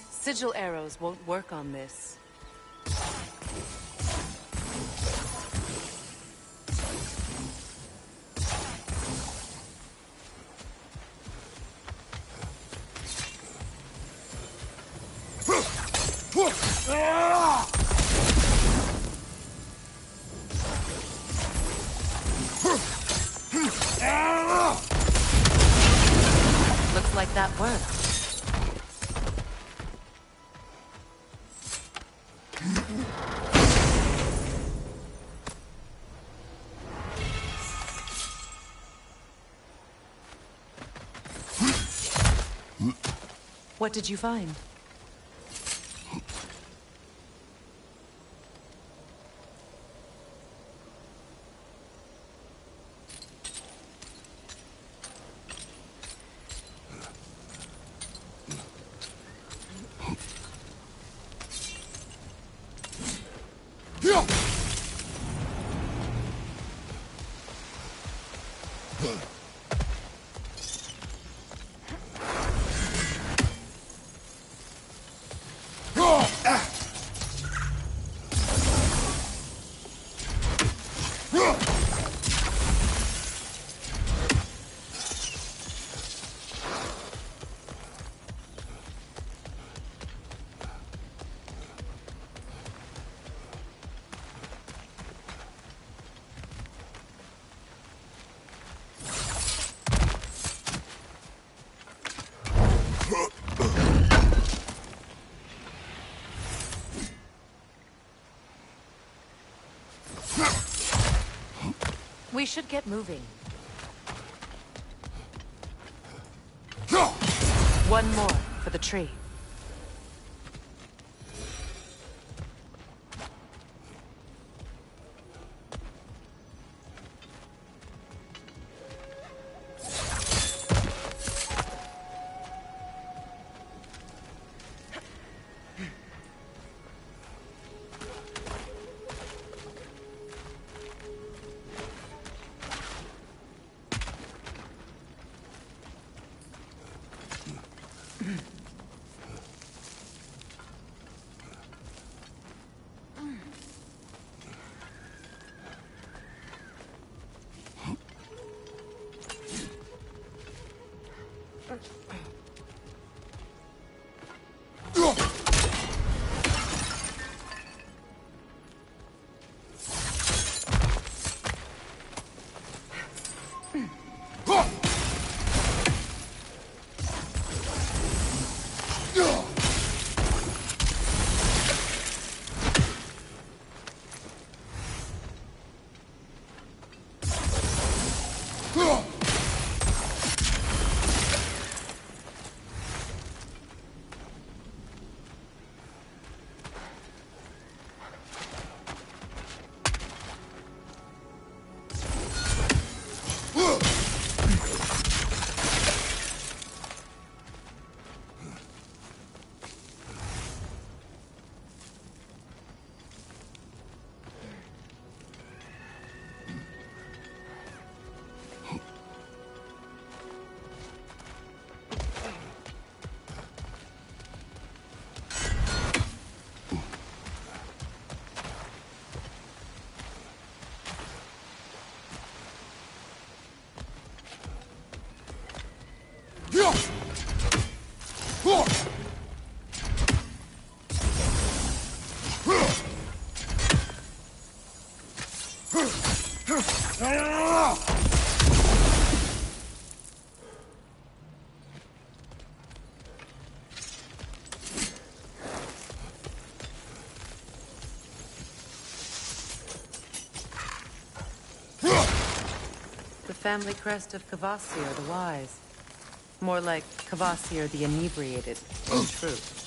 Sigil arrows won't work on this. Looks like that worked. What did you find? We should get moving. One more for the tree. family crest of Kvasir the Wise. More like Kvasir the Inebriated, in truth.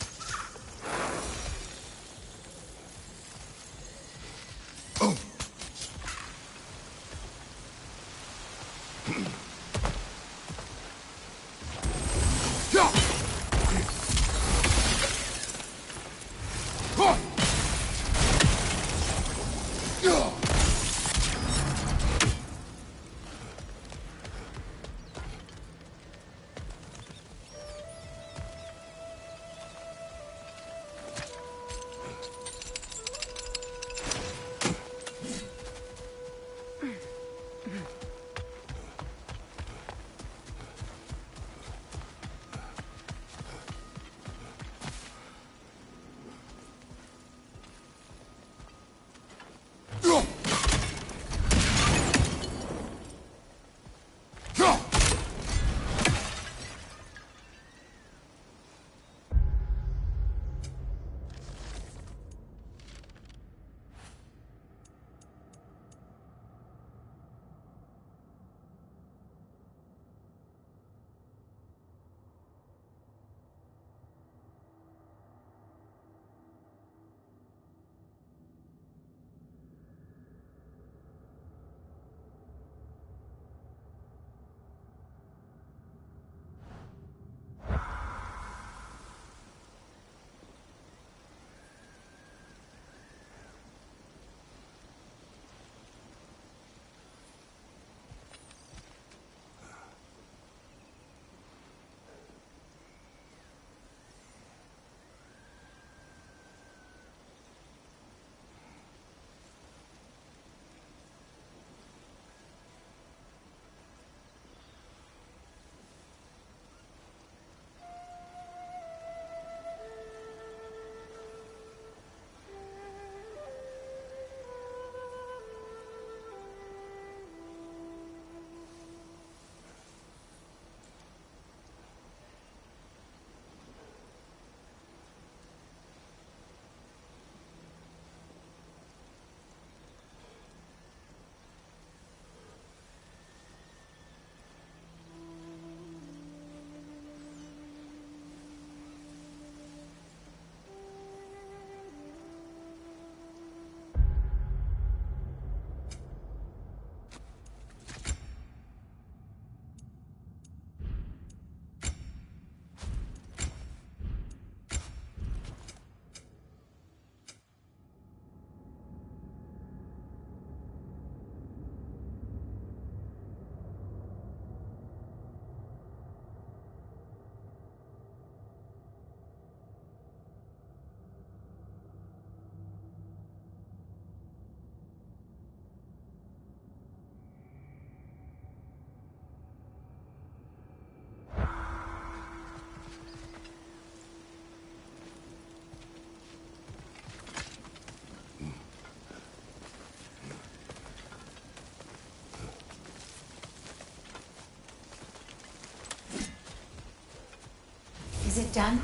Is it done?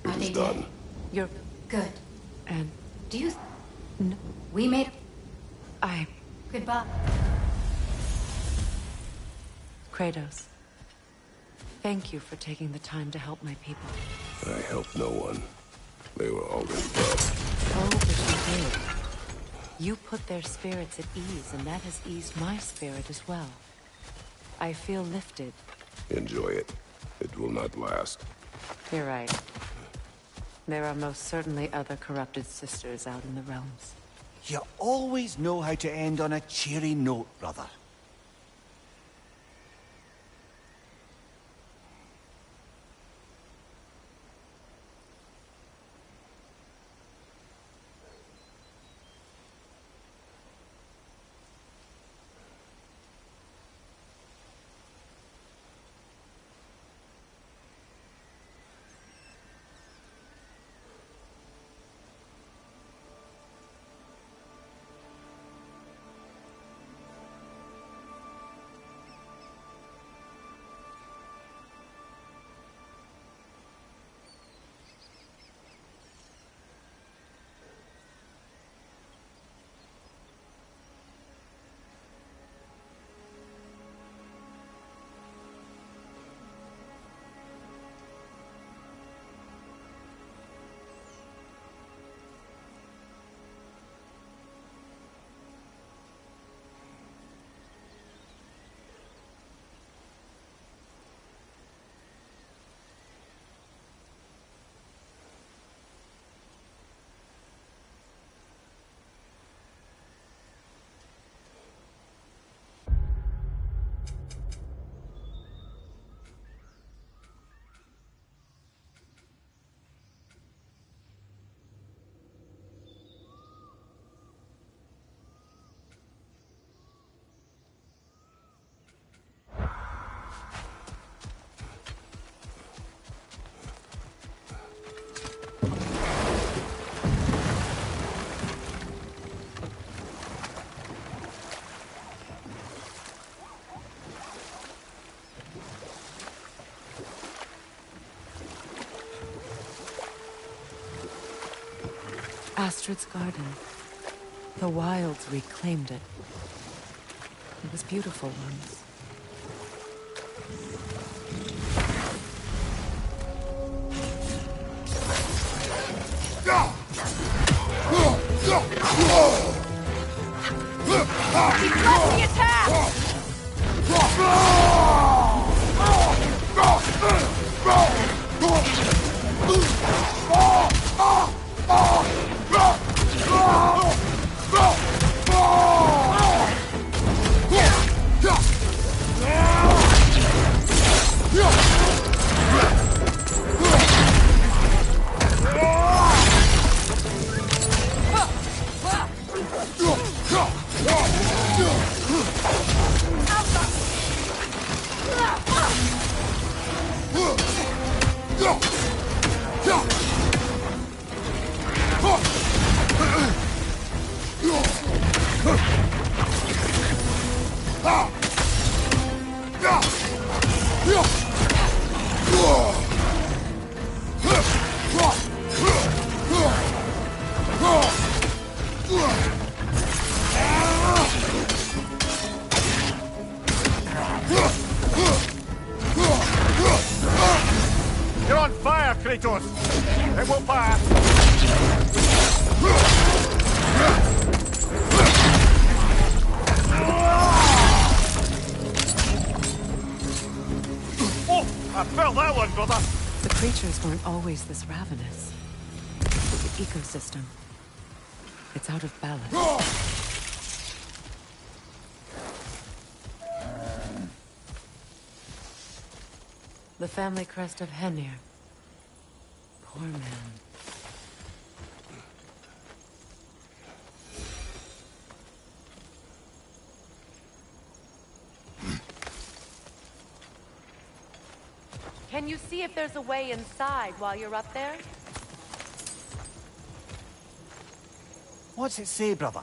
Are they dead? You're... Good. And... Do you... No. We made... I... Goodbye. Kratos. Thank you for taking the time to help my people. I helped no one. They were already dead. Oh, but you did. You put their spirits at ease, and that has eased my spirit as well. I feel lifted. Enjoy it. It will not last. You're right. There are most certainly other corrupted sisters out in the realms. You always know how to end on a cheery note, brother. Astrid's garden. The wilds reclaimed it. It was beautiful once. He blessed the attack! You're on fire, Kratos! It will pass! Oh! I felt that one, brother! The creatures weren't always this ravenous. The ecosystem. It's out of balance. The family crest of Henir. Poor man. Can you see if there's a way inside while you're up there? What's it say, brother?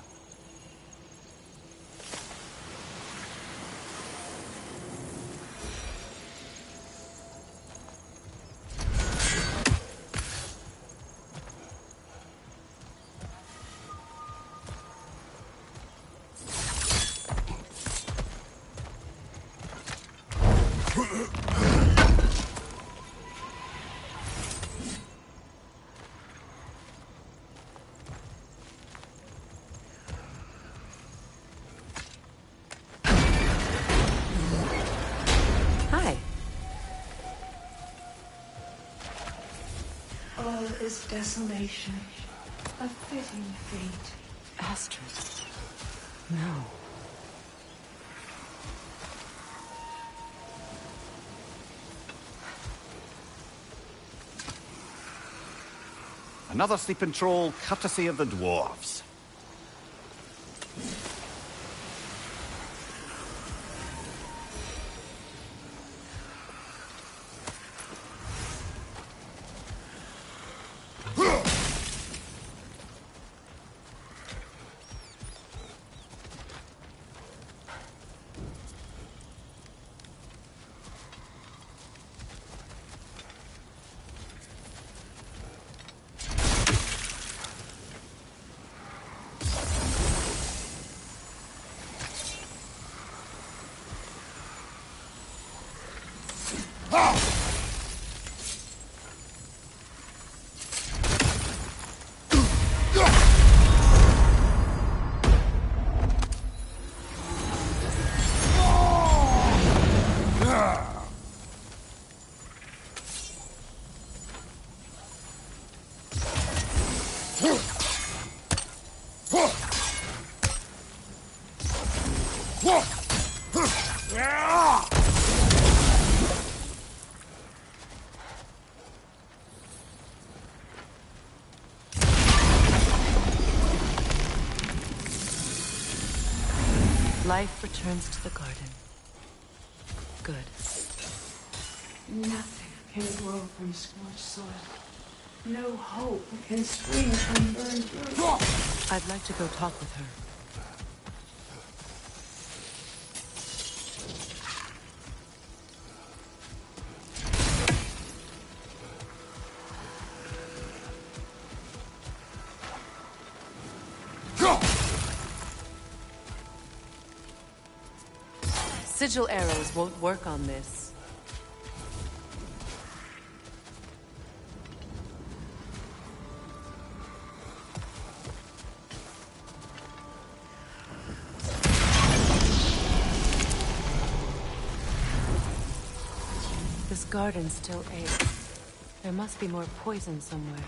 Hi. All is desolation, a fitting fate. Astrid. No. Another sleeping troll, courtesy of the dwarves. Life returns to the garden. Good. Nothing can grow from scorched soil. No hope can spring from burned earth. I'd like to go talk with her. Sigil arrows won't work on this. This garden still aches. There must be more poison somewhere.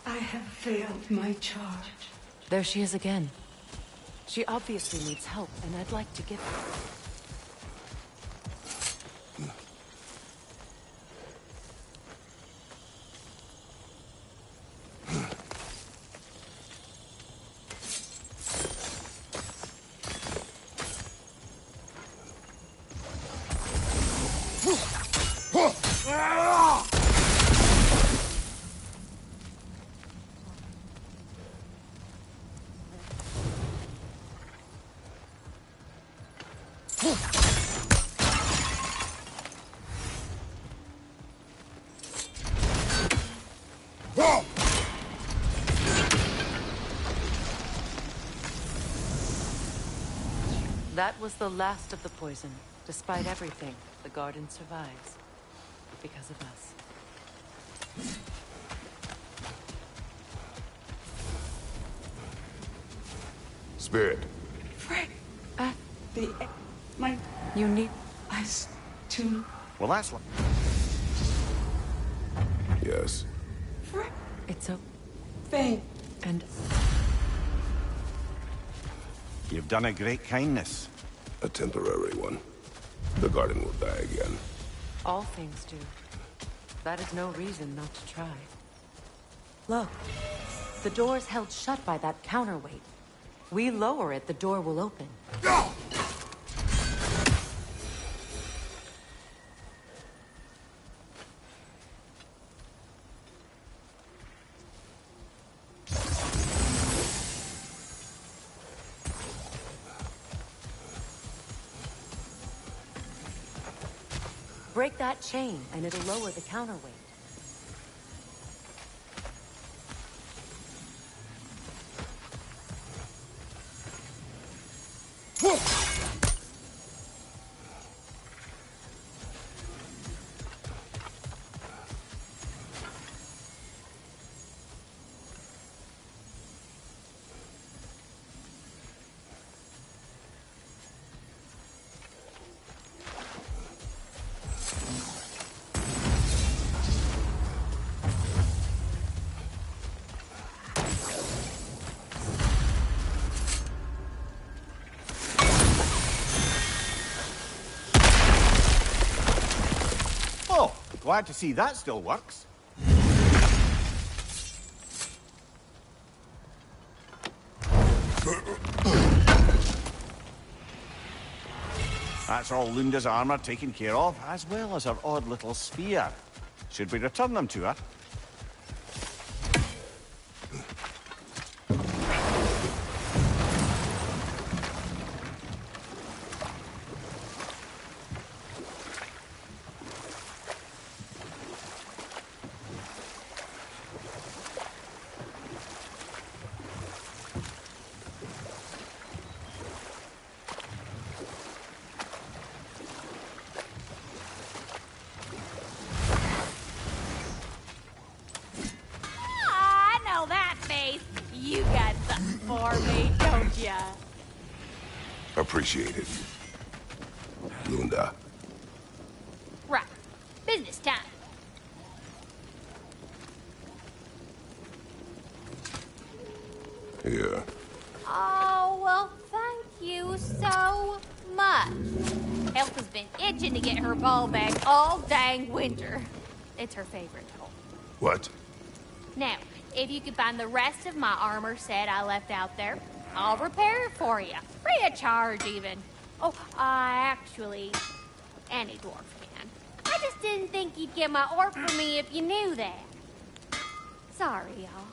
I have failed my charge. There she is again. She obviously needs help, and I'd like to give it. That was the last of the poison. Despite everything, the garden survives. Because of us. Spirit. Frick! My... You need... eyes to... Well, that's... Yes. Frick! It's a... thing. And... You've done a great kindness. A temporary one. The garden will die again. All things do. That is no reason not to try. Look. The door's held shut by that counterweight. We lower it, the door will open. Break that chain, and it'll lower the counterweight. Glad to see that still works. That's That's all Lunda's armor taken care of, as well as her odd little sphere. Should we return them to her? I know that face. You got something for me, don't ya? Appreciate it. Lunda. Right. Business time. Here. Oh, well, thank you so much. Elf has been itching to get her ball back all dang winter. It's her favorite toy. What? Now, if you could find the rest of my armor set I left out there, I'll repair it for you. Free of charge, even. Oh, actually, any dwarf can. I just didn't think you'd get my orc for me if you knew that. Sorry, y'all.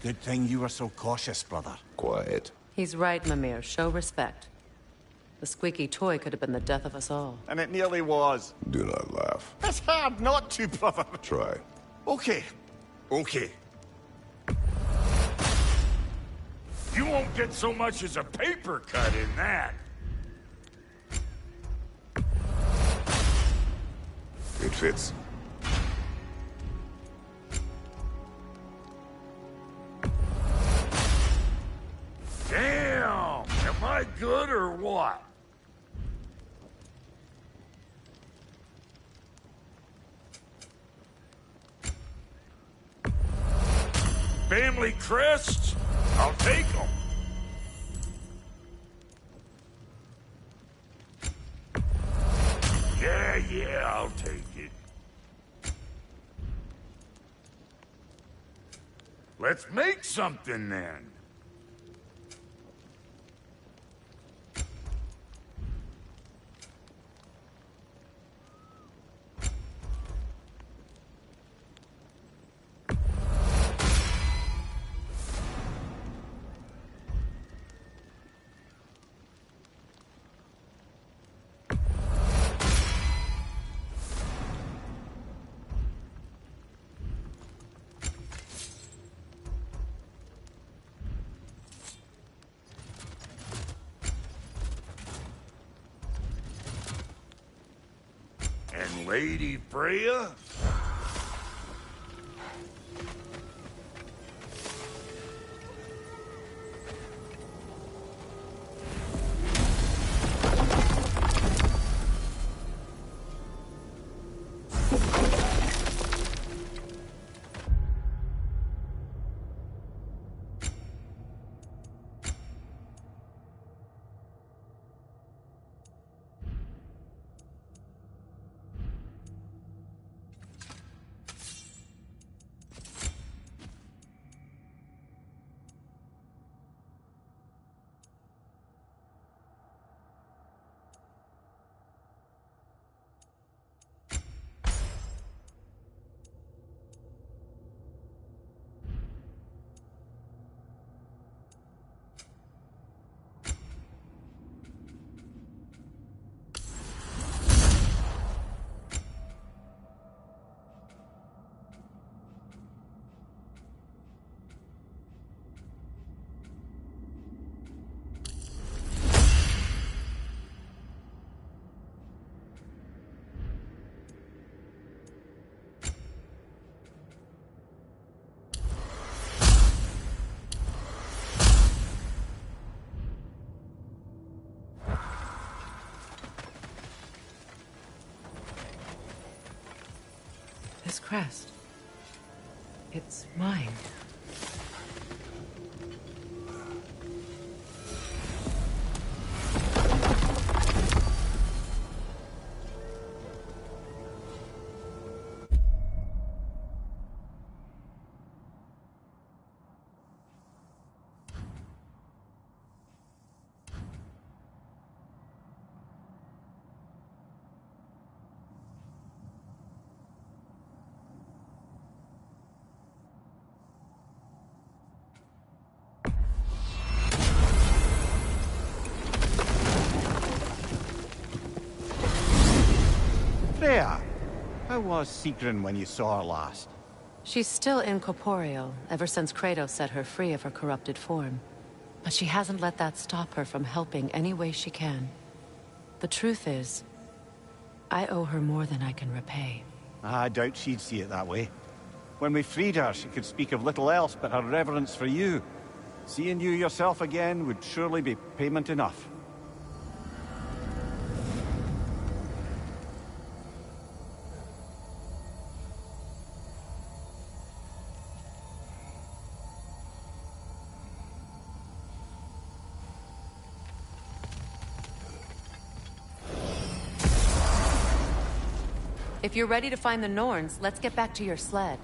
Good thing you were so cautious, brother. Quiet. He's right, Mimir. Show respect. The squeaky toy could have been the death of us all. And it nearly was. Do not laugh. It's hard not to, brother. Try. Okay. You won't get so much as a paper cut in that. It fits. Damn! Am I good or what? Family crests? I'll take them. Yeah, I'll take it. Let's make something then. And Lady Freya? This crest. It's mine. Freya! How was Sigrun when you saw her last? She's still incorporeal, ever since Kratos set her free of her corrupted form. But she hasn't let that stop her from helping any way she can. The truth is, I owe her more than I can repay. I doubt she'd see it that way. When we freed her, she could speak of little else but her reverence for you. Seeing you yourself again would surely be payment enough. If you're ready to find the Norns, let's get back to your sled.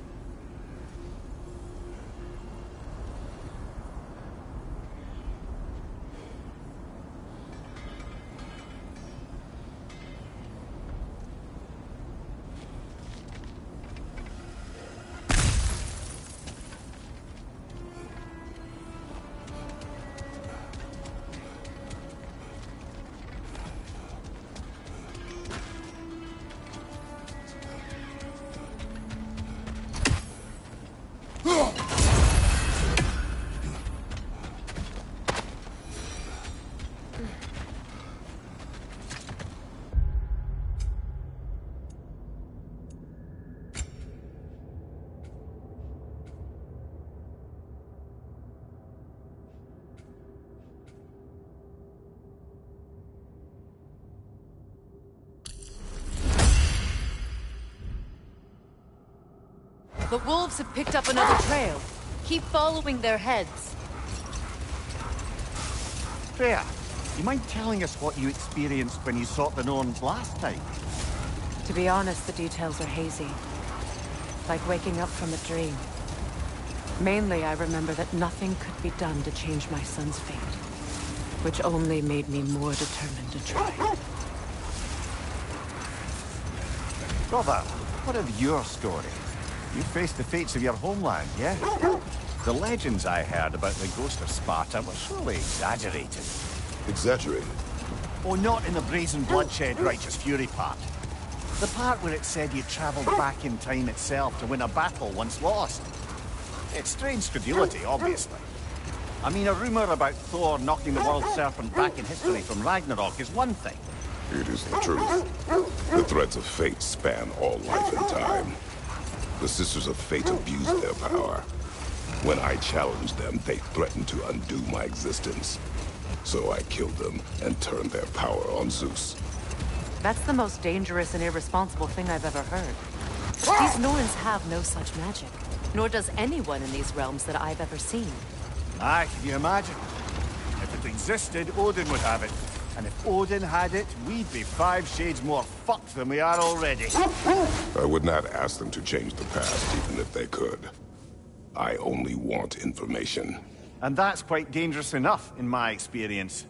The wolves have picked up another trail. Keep following their heads. Freya, you mind telling us what you experienced when you sought the Norns last time? To be honest, the details are hazy. Like waking up from a dream. Mainly, I remember that nothing could be done to change my son's fate. Which only made me more determined to try. Brother, what of your story? You faced the fates of your homeland, yeah? The legends I heard about the ghost of Sparta were surely exaggerated. Exaggerated? Oh, not in the brazen bloodshed righteous fury part. The part where it said you traveled back in time itself to win a battle once lost. It's strange credulity, obviously. I mean, a rumor about Thor knocking the world serpent back in history from Ragnarok is one thing. It is the truth. The threads of fate span all life and time. The Sisters of Fate abused their power. When I challenged them, they threatened to undo my existence. So I killed them and turned their power on Zeus. That's the most dangerous and irresponsible thing I've ever heard. These Norns have no such magic. Nor does anyone in these realms that I've ever seen. Aye, can you imagine? If it existed, Odin would have it. And if Odin had it, we'd be 5 shades more fucked than we are already. I would not ask them to change the past, even if they could. I only want information. And that's quite dangerous enough, in my experience.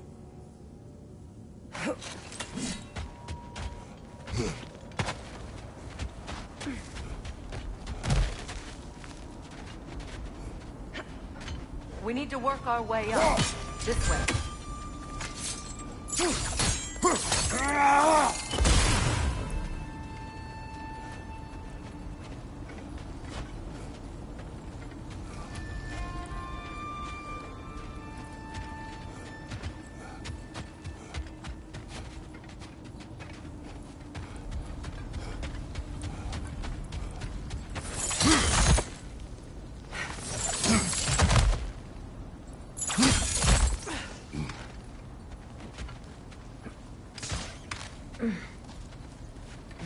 We need to work our way up. This way.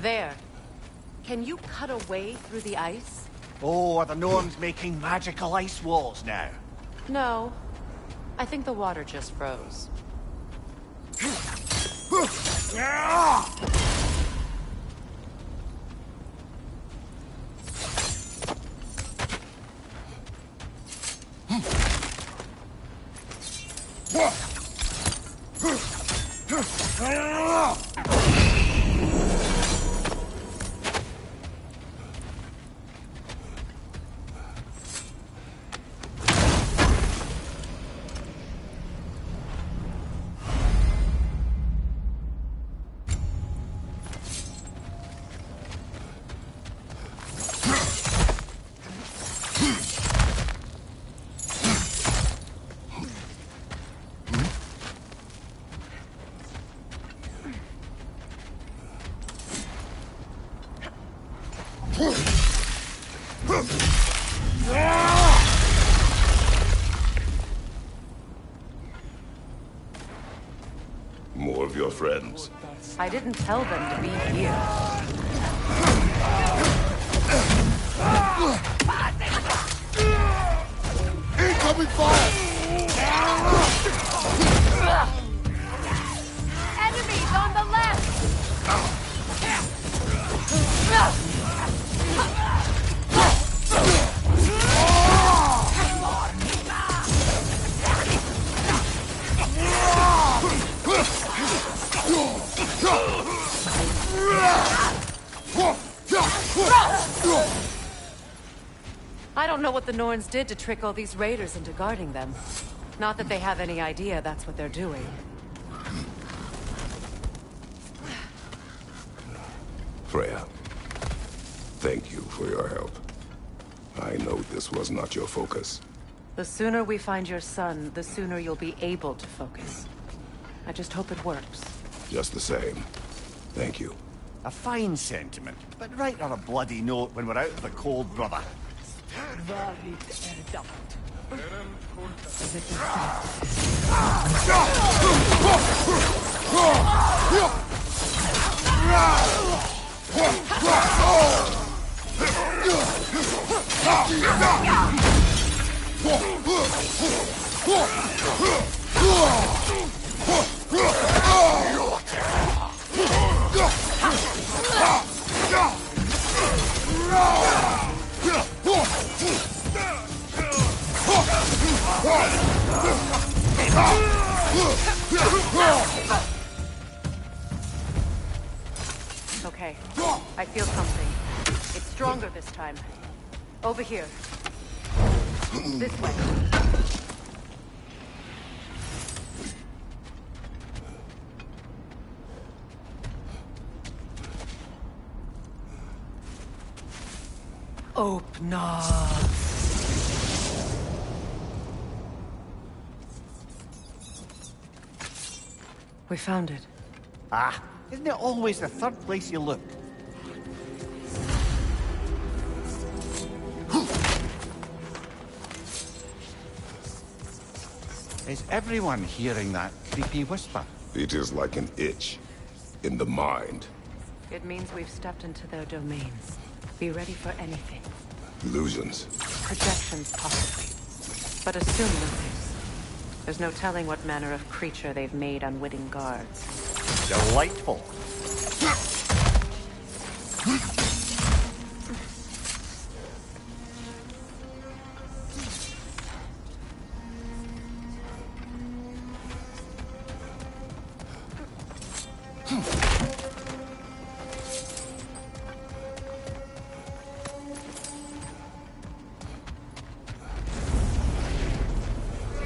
There. Can you cut a way through the ice? Oh, are the Norns making magical ice walls now? No. I think the water just froze. More of your friends. I didn't tell them to be here. Incoming fire! Enemies on the left! I don't know what the Norns did to trick all these raiders into guarding them. Not that they have any idea that's what they're doing. Freya, thank you for your help. I know this was not your focus. The sooner we find your son, the sooner you'll be able to focus. I just hope it works. Just the same. Thank you. A fine sentiment, but write her a bloody note when we're out of the cold, brother. Okay, I feel something. It's stronger this time. Over here. This way. Open up. We found it. Ah, isn't it always the third place you look? Is everyone hearing that creepy whisper? It is like an itch in the mind. It means we've stepped into their domains. Be ready for anything. Illusions. Projections, possibly. But assume nothing. There's no telling what manner of creature they've made unwitting guards. Delightful.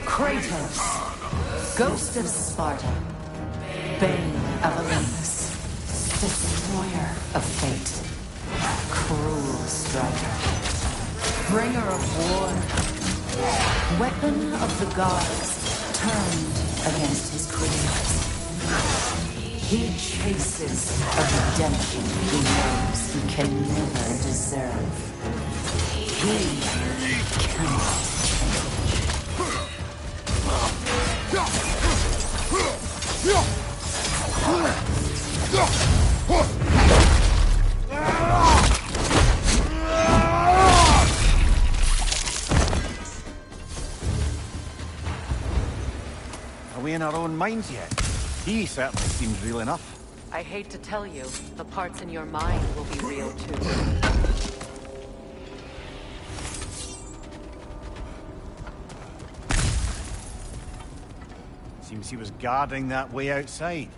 Kratos, Ghost of Sparta, Bane of Olympus, Destroyer of Fate, Cruel Striker, Bringer of War, Weapon of the Gods, turned against his creators. He chases a redemption he knows he can never deserve. He cannot. Are we in our own minds yet? He certainly seems real enough. I hate to tell you, the parts in your mind will be real too. Seems he was guarding that way outside.